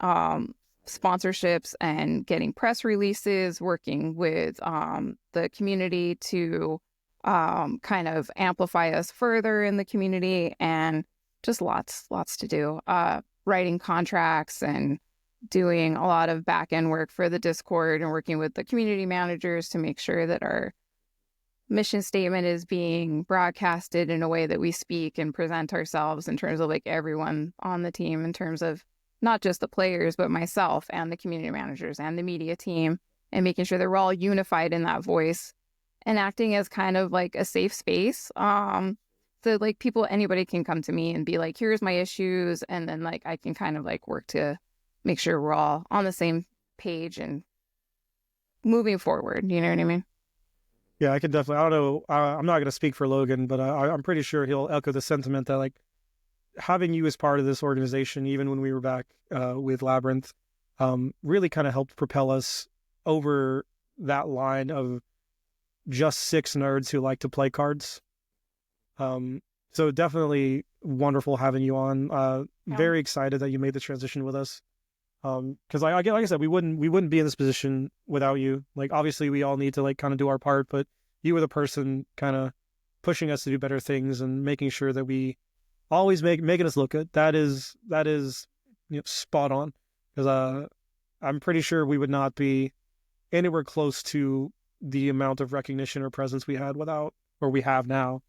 sponsorships and getting press releases, working with the community to kind of amplify us further in the community, and just lots to do. Writing contracts and doing a lot of back-end work for the Discord, and working with the community managers to make sure that our mission statement is being broadcasted in a way that we speak and present ourselves in terms of like everyone on the team, in terms of not just the players, but myself and the community managers and the media team, and making sure that we're all unified in that voice, and acting as kind of like a safe space. So like anybody can come to me and be like, here's my issues. And then like, I can kind of like work to make sure we're all on the same page and moving forward. You know what I mean? Yeah, I can definitely. I don't know. I'm not going to speak for Logan, but I'm pretty sure he'll echo the sentiment that like having you as part of this organization, even when we were back with Labyrinth, really kind of helped propel us over that line of just 6 nerds who like to play cards. So definitely wonderful having you on. Very excited that you made the transition with us. Because like I said, we wouldn't be in this position without you. Like obviously we all need to like kind of do our part, but you were the person kind of pushing us to do better things and making sure that we always making us look good. That is spot on. Because I'm pretty sure we would not be anywhere close to the amount of recognition or presence we had without, or we have now,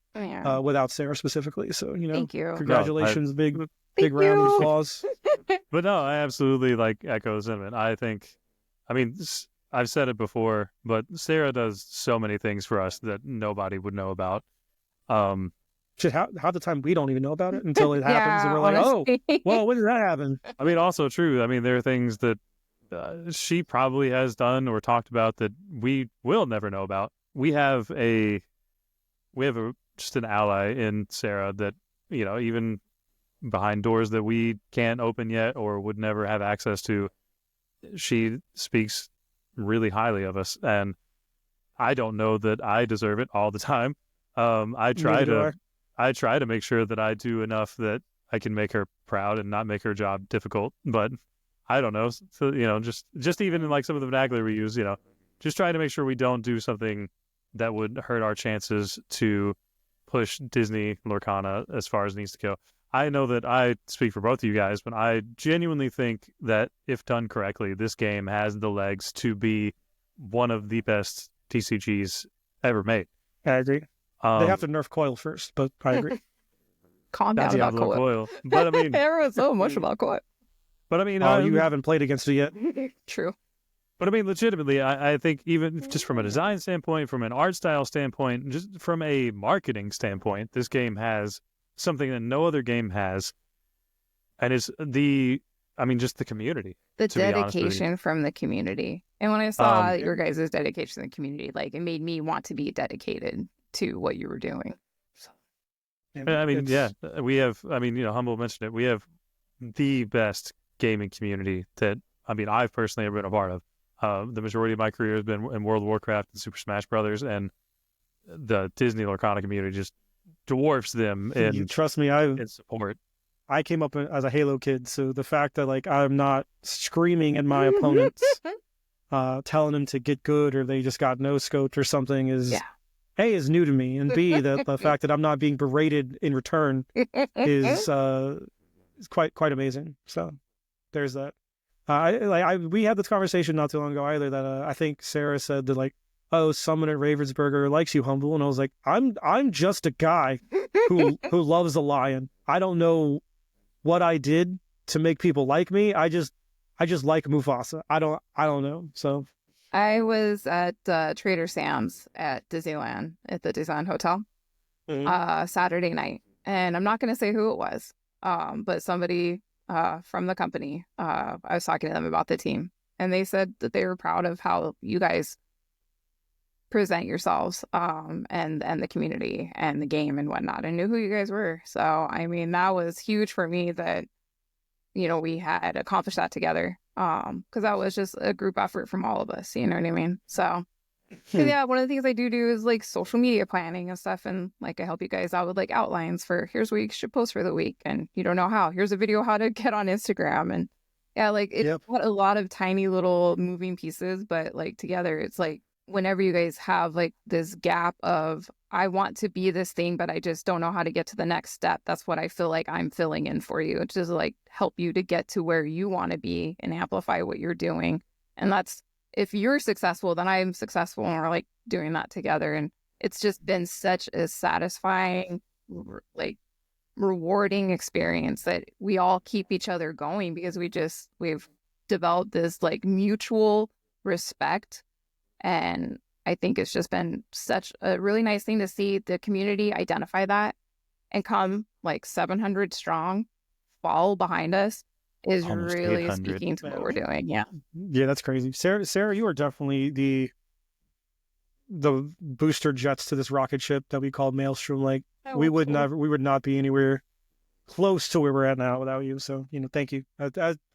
without Sarah specifically. So thank you. Congratulations, big Thank round of you. applause. But no, I absolutely like echo the sentiment. I've said it before, but Sarah does so many things for us that nobody would know about. Shit, half the time we don't even know about it until it happens, and we're like, honestly. "Oh, well, when did that happen?" Also true. There are things that she probably has done or talked about that we will never know about. We have just an ally in Sarah that even behind doors that we can't open yet or would never have access to, she speaks really highly of us, and I don't know that I deserve it all the time. I try to make sure that I do enough that I can make her proud and not make her job difficult, but I don't know. So, just even in like some of the vernacular we use, just trying to make sure we don't do something that would hurt our chances to push Disney Lorcana as far as it needs to go. I know that I speak for both of you guys, but I genuinely think that if done correctly, this game has the legs to be one of the best TCGs ever made. I agree. They have to nerf Coil first, but I agree. Calm down about Coil. But everyone's so much about Coil. But you haven't played against it yet. True. But I mean, legitimately, I think even just from a design standpoint, from an art style standpoint, just from a marketing standpoint, this game has something that no other game has, and it's just the community. The to be honest with you. dedication from the community. And when I saw your guys' dedication to the community, like it made me want to be dedicated to what you were doing. So. I mean, we have, Humble mentioned it. We have the best gaming community that, I've personally ever been a part of. The majority of my career has been in World of Warcraft and Super Smash Brothers, and the Disney Lorcana community just dwarfs them in trust me, in support. I came up as a Halo kid, so the fact that like I'm not screaming at my opponents, telling them to get good or they just got no scoped or something is A, is new to me, and B, the fact that I'm not being berated in return is quite amazing. So there's that. We had this conversation not too long ago either that I think Sarah said that like, oh, someone at Ravensburger likes you, Humble, and I was like, I'm just a guy who loves a lion. I don't know what I did to make people like me. I just like Mufasa. I don't know. So I was at Trader Sam's at Disneyland at the Design Hotel Saturday night, and I'm not going to say who it was, but somebody from the company. I was talking to them about the team, and they said that they were proud of how you guys present yourselves, and the community and the game and whatnot, and knew who you guys were. So I mean, that was huge for me that we had accomplished that together, because that was just a group effort from all of us. You know what I mean? So. Yeah, one of the things I do is like social media planning and stuff, and like I help you guys out with like outlines for here's what you should post for the week, and you don't know how. Here's a video how to get on Instagram, and like it's a lot of tiny little moving pieces, but like together it's like whenever you guys have like this gap of I want to be this thing, but I just don't know how to get to the next step. That's what I feel like I'm filling in for you, to just like help you to get to where you want to be and amplify what you're doing, and that's. If you're successful, then I'm successful, and we're like doing that together. And it's just been such a satisfying, like rewarding experience that we all keep each other going because we've developed this like mutual respect. And I think it's just been such a really nice thing to see the community identify that and come like 700 strong, fall behind us. Is Almost really 800. speaking to what we're doing. Yeah, that's crazy. Sarah, you are definitely the booster jets to this rocket ship that we called Maelstrom. Like we would not be anywhere close to where we're at now without you. So thank you.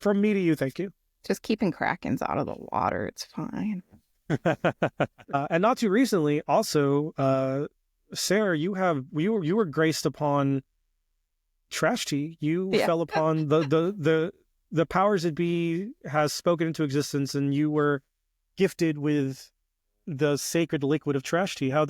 From me to you, thank you. Just keeping Krakens out of the water. It's fine. And not too recently, also, Sarah, you were graced upon Trash Tea. You fell upon the powers that be has spoken into existence, and you were gifted with the sacred liquid of Trash Tea. How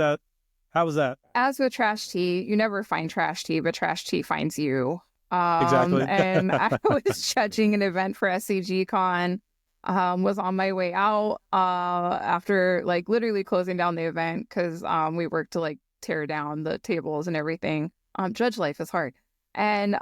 was that? As with Trash Tea, you never find Trash Tea, but Trash Tea finds you. Exactly. And I was judging an event for SCG Con. Was on my way out after like literally closing down the event because we worked to like tear down the tables and everything. Judge life is hard. And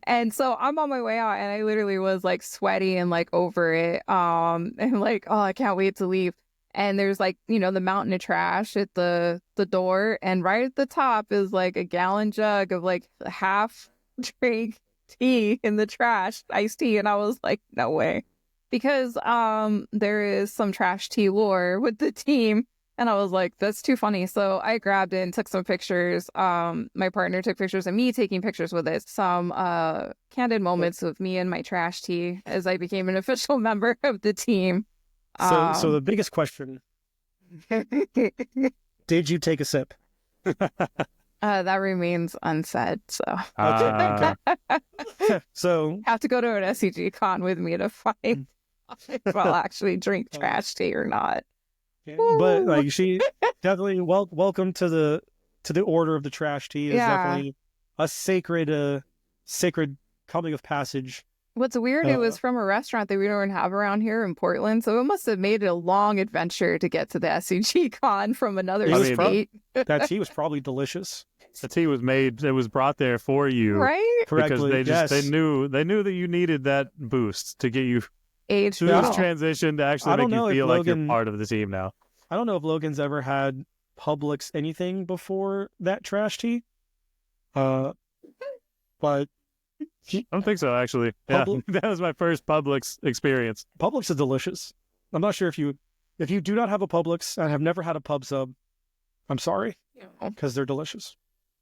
and so I'm on my way out, and I literally was like sweaty and like over it, and like, oh, I can't wait to leave. And there's like the mountain of trash at the door, and right at the top is like a gallon jug of like half drink tea in the trash, iced tea. And I was like, no way, because there is some Trash Tea lore with the team. And I was like, that's too funny. So I grabbed it and took some pictures. My partner took pictures of me taking pictures with it. Some candid moments with me and my Trash Tea as I became an official member of the team. So the biggest question, did you take a sip? That remains unsaid. So okay. So have to go to an SCG Con with me to find if I'll actually drink Trash Tea or not. But like she definitely welcome to the order of the Trash Tea. Is definitely a sacred coming of passage. What's weird, it was from a restaurant that we don't have around here in Portland, so it must have made it a long adventure to get to the SCG Con from another state. That tea was probably delicious. The tea was made; it was brought there for you, right? Correctly, because they knew that you needed that boost to get you age. Smooth Yeah, transition to I actually don't make know you if feel like you're Logan. part of the team now. I don't know if Logan's ever had Publix anything before that trash tea. Uh, but I don't think so, actually. Yeah, Publix that was my first Publix experience. Publix is delicious. I'm not sure if you do not have a Publix and have never had a pub sub, I'm sorry, because they're delicious.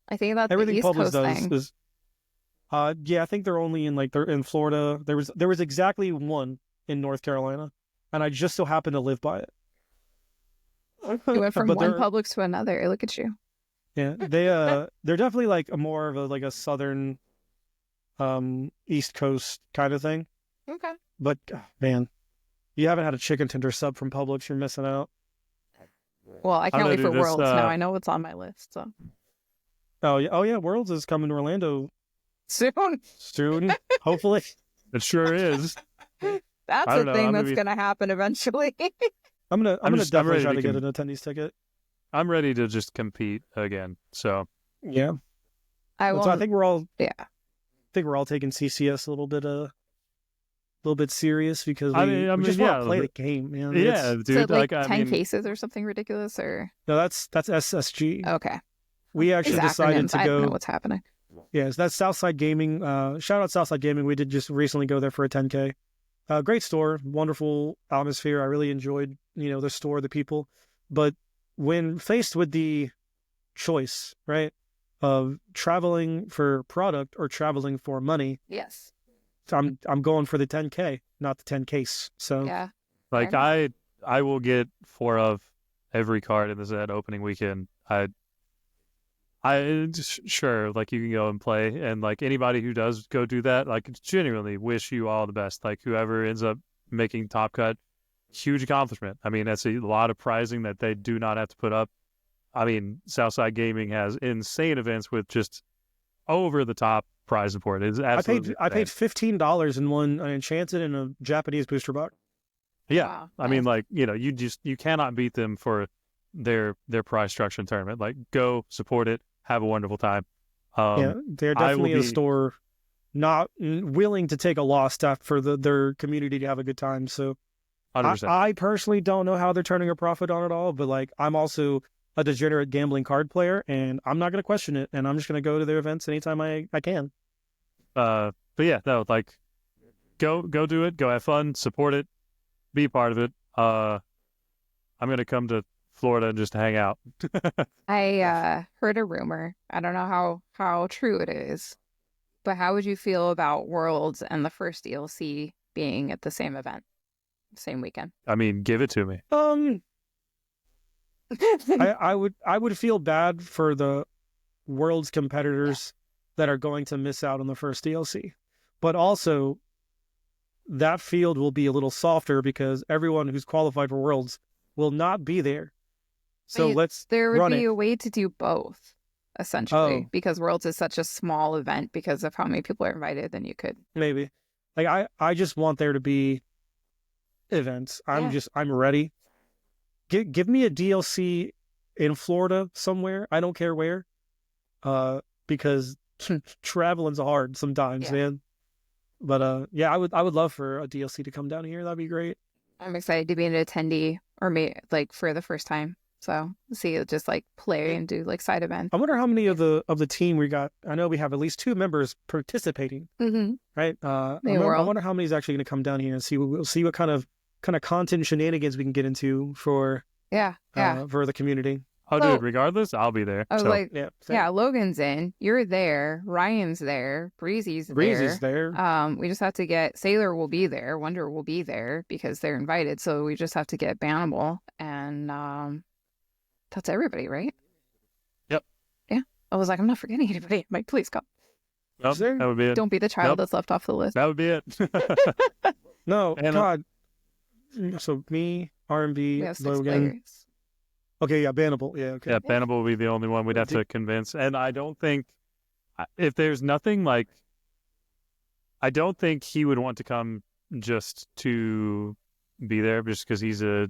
I think that's Everything the East Publix Coast does thing. is yeah, I think they're only in they're in Florida. There was exactly one in North Carolina, and I just so happened to live by it. You went from But one they're Publix to another. Look at you. yeah, they're definitely like a more of a southern East Coast kind of thing. Okay. But man, you haven't had a chicken tender sub from Publix, you're missing out. Well, I can't gonna wait do for this, Worlds now. I know what's on my list. So Oh yeah, Worlds is coming to Orlando soon. soon, hopefully. It sure is. That's I a don't know, thing I'm gonna that's be- gonna happen eventually. I'm gonna I'm definitely ready try to to get an attendees ticket. I'm ready to just compete again. So Yeah, I so I won't. think we're all Yeah. taking CCS a little bit serious because we, I mean, we just yeah, want to play the game, man. yeah, It's- dude. Is it like I 10 mean, cases or something ridiculous? Or no, that's SSG. okay, We actually these decided acronyms. to I don't know go. what's happening. Yes, that's Southside Gaming. Shout out Southside Gaming. We did just recently go there for a 10K. Great store, wonderful atmosphere. I really enjoyed, the store, the people. But when faced with the choice, right, of traveling for product or traveling for money, Yes. I'm going for the 10K, not the 10 case. So Yeah. like Fair I will get 4 of every card in the set opening weekend. Sure, like you can go and play, and like anybody who does go do that, like genuinely wish you all the best. Like whoever ends up making top cut, huge accomplishment. I mean, that's a lot of prizing that they do not have to put up. I mean, Southside Gaming has insane events with just over the top prize support. It's absolutely I paid insane. $15 and won an enchanted and a Japanese booster box. Yeah, Wow, I mean, nice. like you cannot beat them for their prize structure and tournament. Like go support it, have a wonderful time. Yeah, they're I will definitely a be- store not willing to take a loss for their community to have a good time. So 100%. I personally don't know how they're turning a profit on it all, but like I'm also a degenerate gambling card player, and I'm not going to question it, and I'm just going to go to their events anytime I can. But yeah, no, like go do it, go have fun, support it, be part of it. I'm gonna come to Florida and just hang out. I heard a rumor. I don't know how true it is, but how would you feel about Worlds and the first DLC being at the same event, same weekend? I mean, give it to me. I would feel bad for the world's competitors that are going to miss out on the first DLC, but also that field will be a little softer because everyone who's qualified for worlds will not be there. So Wait, let's There would run be it. a way to do both, essentially, Oh. because Worlds is such a small event because of how many people are invited. Then you could. Maybe. Like I just want there to be events. I'm ready. Give me a DLC in Florida somewhere. I don't care where. Because traveling's hard sometimes, Yeah. man. But yeah, I would love for a DLC to come down here. That'd be great. I'm excited to be an attendee or like for the first time. So see it just like play and do like side events. I wonder how many of the team we got. I know we have at least 2 members participating, Mm-hmm. right? I wonder how many is actually going to come down here and see what kind of content shenanigans we can get into for for the community. Oh, So- dude, regardless, I'll be there. I was So, like, Yeah, yeah, Logan's in, you're there, Ryan's there, Breezy's Breezy's there. there. We just have to get Sailor will be there, Wonder will be there because they're invited. So we just have to get Bannable, and that's everybody, right? Yep. Yeah. I was like, I'm not forgetting anybody. I'm like, please come. nope, Is there? that would be it. Don't be the child Nope. that's left off the list. That would be it. No, And, God. So me, R&B, We have 6 Logan. players. Okay, yeah, Bannable. Yeah, okay. Yeah, Bannable will be the only one we'd have to convince. And I don't think, if there's nothing like, I don't think he would want to come just to be there just because he's a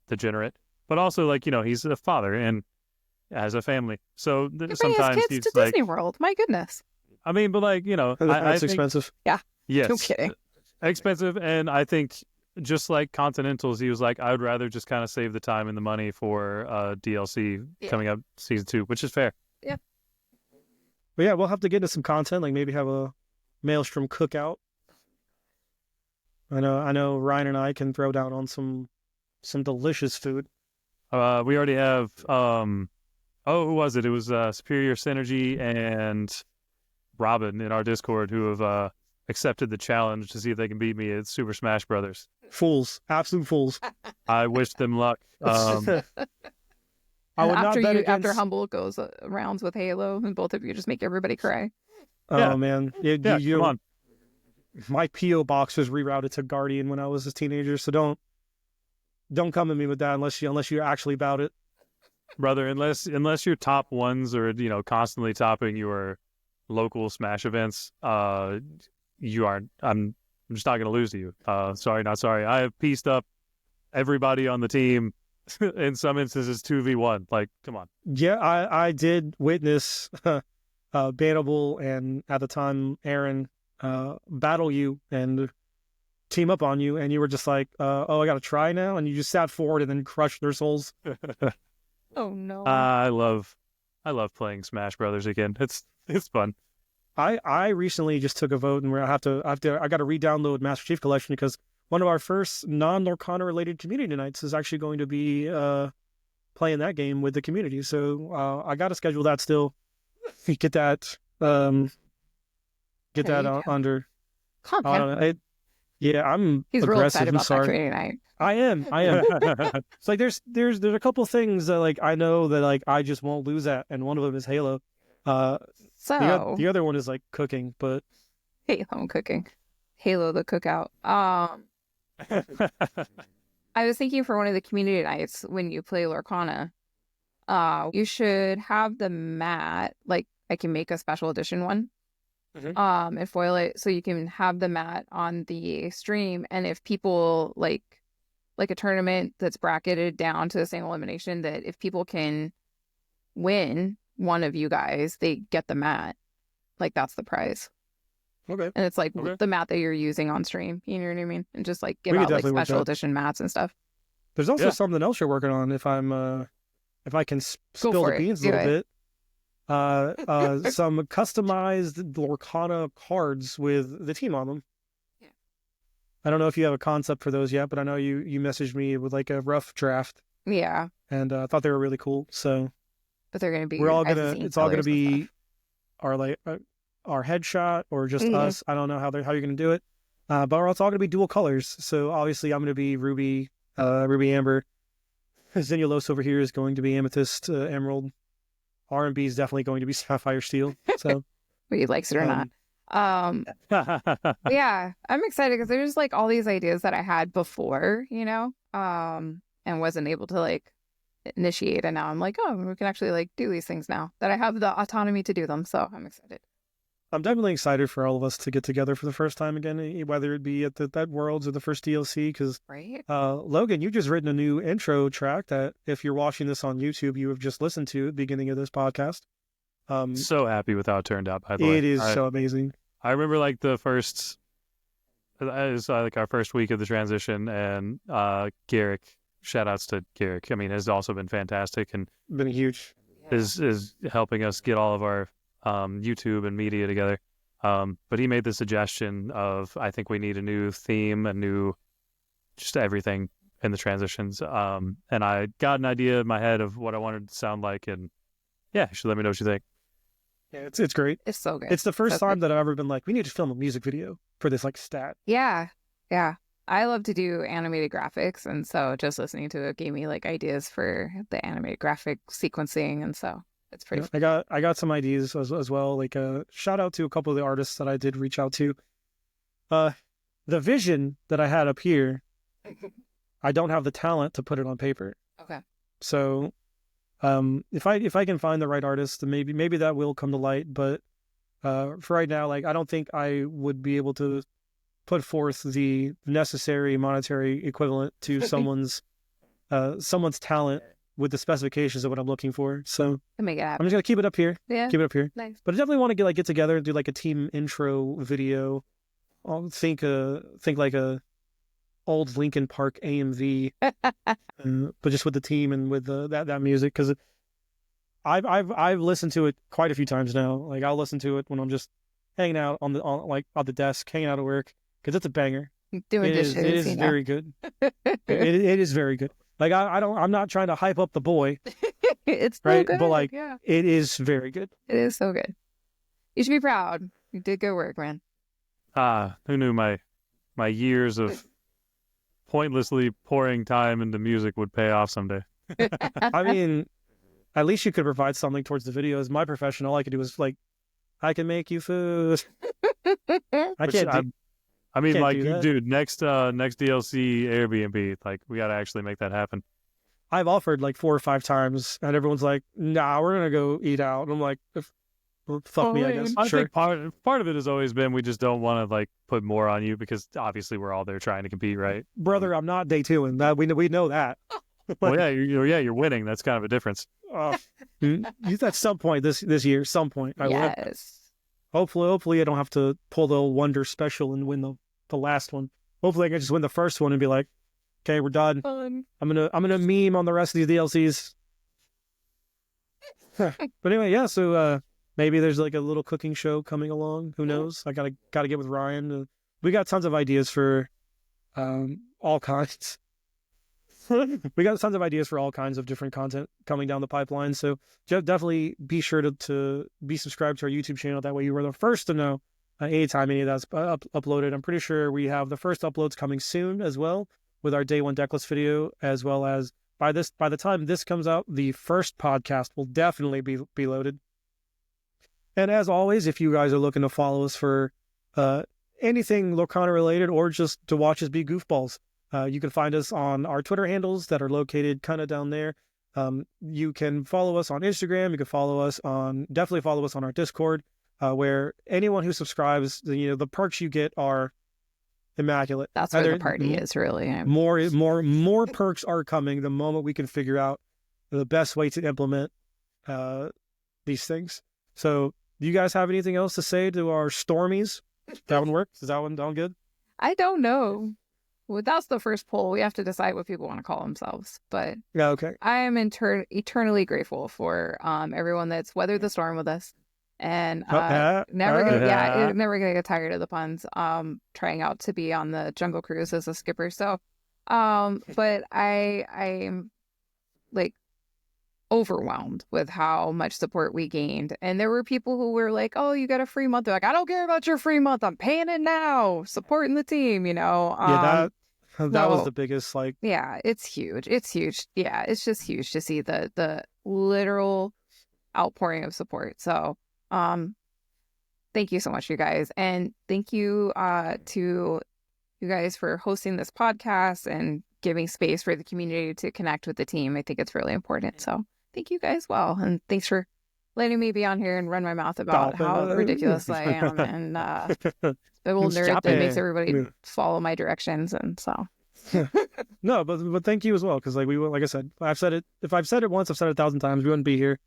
degenerate. But also, like, he's a father and has a family. So You bring his sometimes kids he's to like, Disney World. My goodness. I mean, but like, I That's think, expensive. yes. No kidding. expensive, and I think just like Continentals, he was like, I would rather just kind of save the time and the money for DLC coming up season 2, which is fair. Yeah. But yeah, we'll have to get into some content, like maybe have a Maelstrom cookout. I know Ryan and I can throw down on some delicious food. We already have who was it? It was Superior Synergy and Robin in our Discord who have accepted the challenge to see if they can beat me at Super Smash Brothers. Fools, absolute fools. I wish them luck. I would not bet against... after Humble goes rounds with Halo, and both of you just make everybody cry. Oh Yeah. man, Come on. My PO box was rerouted to Guardian when I was a teenager, so don't come at me with that unless you're actually about it, Brother, unless your top ones are, constantly topping your local Smash events, you aren't. I'm just not going to lose to you. Sorry, not sorry. I have pieced up everybody on the team. In some instances, 2v1. Like, come on. Yeah, I did witness Bannable and at the time Aaron battle you and team up on you, and you were just like, I gotta try now, and you just sat forward and then crushed their souls. Oh no. I love playing Smash Brothers again. It's fun. I recently just took a vote, and I got to re-download Master Chief Collection because one of our first non-Lorcana related community nights is actually going to be playing that game with the community. So I got to schedule that still. Get that under. Calm down. I'm He's real aggressive. excited I'm about sorry. that community night. I am. It's like there's a couple things that like I know that like I just won't lose at, and one of them is Halo. The other one is like cooking, but Halo cooking. Halo the cookout. I was thinking for one of the community nights when you play Lorcana, you should have the mat, like I can make a special edition one. Mm-hmm. And foil it so you can have the mat on the stream, and if people like a tournament that's bracketed down to the same elimination, that if people can win one of you guys, they get the mat. Like that's the prize. Okay. And it's like Okay. the mat that you're using on stream. You know what I mean? And just like give We could out like definitely work special that. edition mats and stuff. There's also Yeah. something else you're working on. If I can spill for the it. beans a Do little it. bit. Some customized Lorcana cards with the team on them. Yeah. I don't know if you have a concept for those yet, but I know you messaged me with like a rough draft, Yeah. and I thought they were really cool. So But they're gonna be it's all gonna colors and be stuff. our headshot or just Mhm. us. I don't know how you're gonna do it, but we're also gonna be dual colors. So obviously I'm gonna be Ruby Amber. Zenulos over here is going to be Amethyst Emerald. R&B is definitely going to be Sapphire Steel. So Whether he likes it or not. Yeah, I'm excited because there's like all these ideas that I had before, and wasn't able to like initiate, and now I'm like, oh, we can actually like do these things now that I have the autonomy to do them. So I'm excited. I'm definitely excited for all of us to get together for the first time again, whether it be at that Worlds or the first DLC. Because Right? Logan, you've just written a new intro track that if you're watching this on YouTube, you have just listened to at the beginning of this podcast. So happy with how it turned out, by the way. It is so amazing. I remember like it was like our first week of the transition, and Garrick, shout outs to Garrick. I mean, has also been fantastic and Been huge. is helping us get all of our YouTube and media together. But he made the suggestion of, I think we need a new theme, just everything in the transitions. And I got an idea in my head of what I wanted it to sound like, and yeah, you should let me know what you think. Yeah, it's great. It's so good. It's the first So time good. that I've ever been like, we need to film a music video for this like stat. Yeah. I love to do animated graphics, and so just listening to it gave me like ideas for the animated graphic sequencing, and so it's pretty. Yeah, I got some ideas as well. Like shout out to a couple of the artists that I did reach out to. The vision that I had up here, I don't have the talent to put it on paper. Okay. So, if I can find the right artist, then maybe that will come to light. But for right now, like I don't think I would be able to put forth the necessary monetary equivalent to someone's talent with the specifications of what I'm looking for. So To make it I'm happen. just gonna keep it up here. Yeah. Keep it up here. Nice. But I definitely want to get together and do like a team intro video think like a old Linkin Park AMV, but just with the team and with that music, because I've listened to it quite a few times now. Like I'll listen to it when I'm just hanging out on the desk, hanging out at work, because it's a banger. Doing dishes. It is very good. it is very good. Like I'm not trying to hype up the boy. It's right, so good, but like yeah. it is very good. It is so good. You should be proud. You did good work, man. Who knew my years of pointlessly pouring time into music would pay off someday. I mean, at least you could provide something towards the videos. My profession, all I could do was like, I can make you food. I can't. I mean, can't like, do that. dude, next DLC Airbnb, like, we got to actually make that happen. I've offered like 4 or 5 times, and everyone's like, "Nah, we're gonna go eat out." And I'm like, "Fuck me, I guess." I Sure. think part of it has always been we just don't want to like put more on you because obviously we're all there trying to compete, right? Brother, I'm not day 2, and that we know that. Well, yeah, you're winning. That's kind of a difference. At some point this year, some point, I will. Yes. Hopefully, I don't have to pull the Wonder Special and win the last one. Hopefully, I can just win the first one and be like, okay, we're done. Fun. I'm gonna meme on the rest of these DLCs. But anyway, yeah. So maybe there's like a little cooking show coming along. Who knows? I gotta get with Ryan. We got tons of ideas for all kinds. We got tons of ideas for all kinds of different content coming down the pipeline. So definitely be sure to be subscribed to our YouTube channel. That way you are the first to know anytime any of that's uploaded. I'm pretty sure we have the first uploads coming soon as well with our day 1 decklist video, as well as by the time this comes out, the first podcast will definitely be loaded. And as always, if you guys are looking to follow us for anything Lorcana related or just to watch us be goofballs, you can find us on our Twitter handles that are located kind of down there. You can follow us on Instagram. You can definitely follow us on our Discord, where anyone who subscribes, the perks you get are immaculate. That's where the party is, really. More perks are coming the moment we can figure out the best way to implement these things. So, do you guys have anything else to say to our Stormies? That one works? Is that one down good? I don't know. Well, that's the first poll. We have to decide what people want to call themselves. But yeah, okay. I am eternally grateful for everyone that's weathered the storm with us, and never gonna get tired of the puns. Trying out to be on the Jungle Cruise as a skipper. So, but I'm like overwhelmed with how much support we gained, and there were people who were like, "Oh, you got a free month." They're like, "I don't care about your free month. I'm paying it now. Supporting the team." Yeah, that was the biggest, like... Yeah, it's huge. It's huge. Yeah, it's just huge to see the literal outpouring of support. So, thank you so much, you guys. And thank you to you guys for hosting this podcast and giving space for the community to connect with the team. I think it's really important. So thank you guys. And thanks for letting me be on here and run my mouth about how ridiculous I am and the little nerd that makes everybody follow my directions. And so no, but thank you as well, because like I said, if I've said it once, I've said it 1,000 times. We wouldn't be here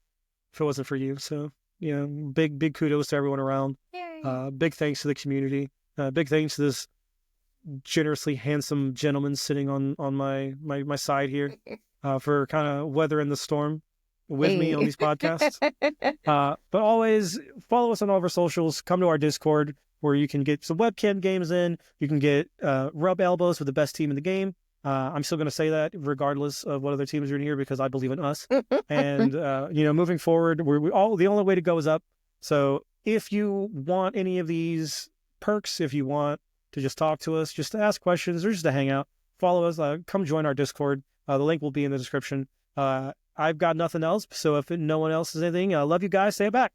if it wasn't for you. So big kudos to everyone around. Yay. Big thanks to the community. Big thanks to this generously handsome gentleman sitting on my side here for kind of weathering the storm with me on these podcasts. But always follow us on all of our socials. Come to our Discord, where you can get some webcam games in. You can get rub elbows with the best team in the game. I'm still going to say that regardless of what other teams are in here, because I believe in us. And moving forward, the only way to go is up. So if you want any of these perks, if you want to just talk to us, just to ask questions, or just to hang out, follow us. Come join our Discord. The link will be in the description. I've got nothing else. So if no one else has anything, I love you guys. Say it back.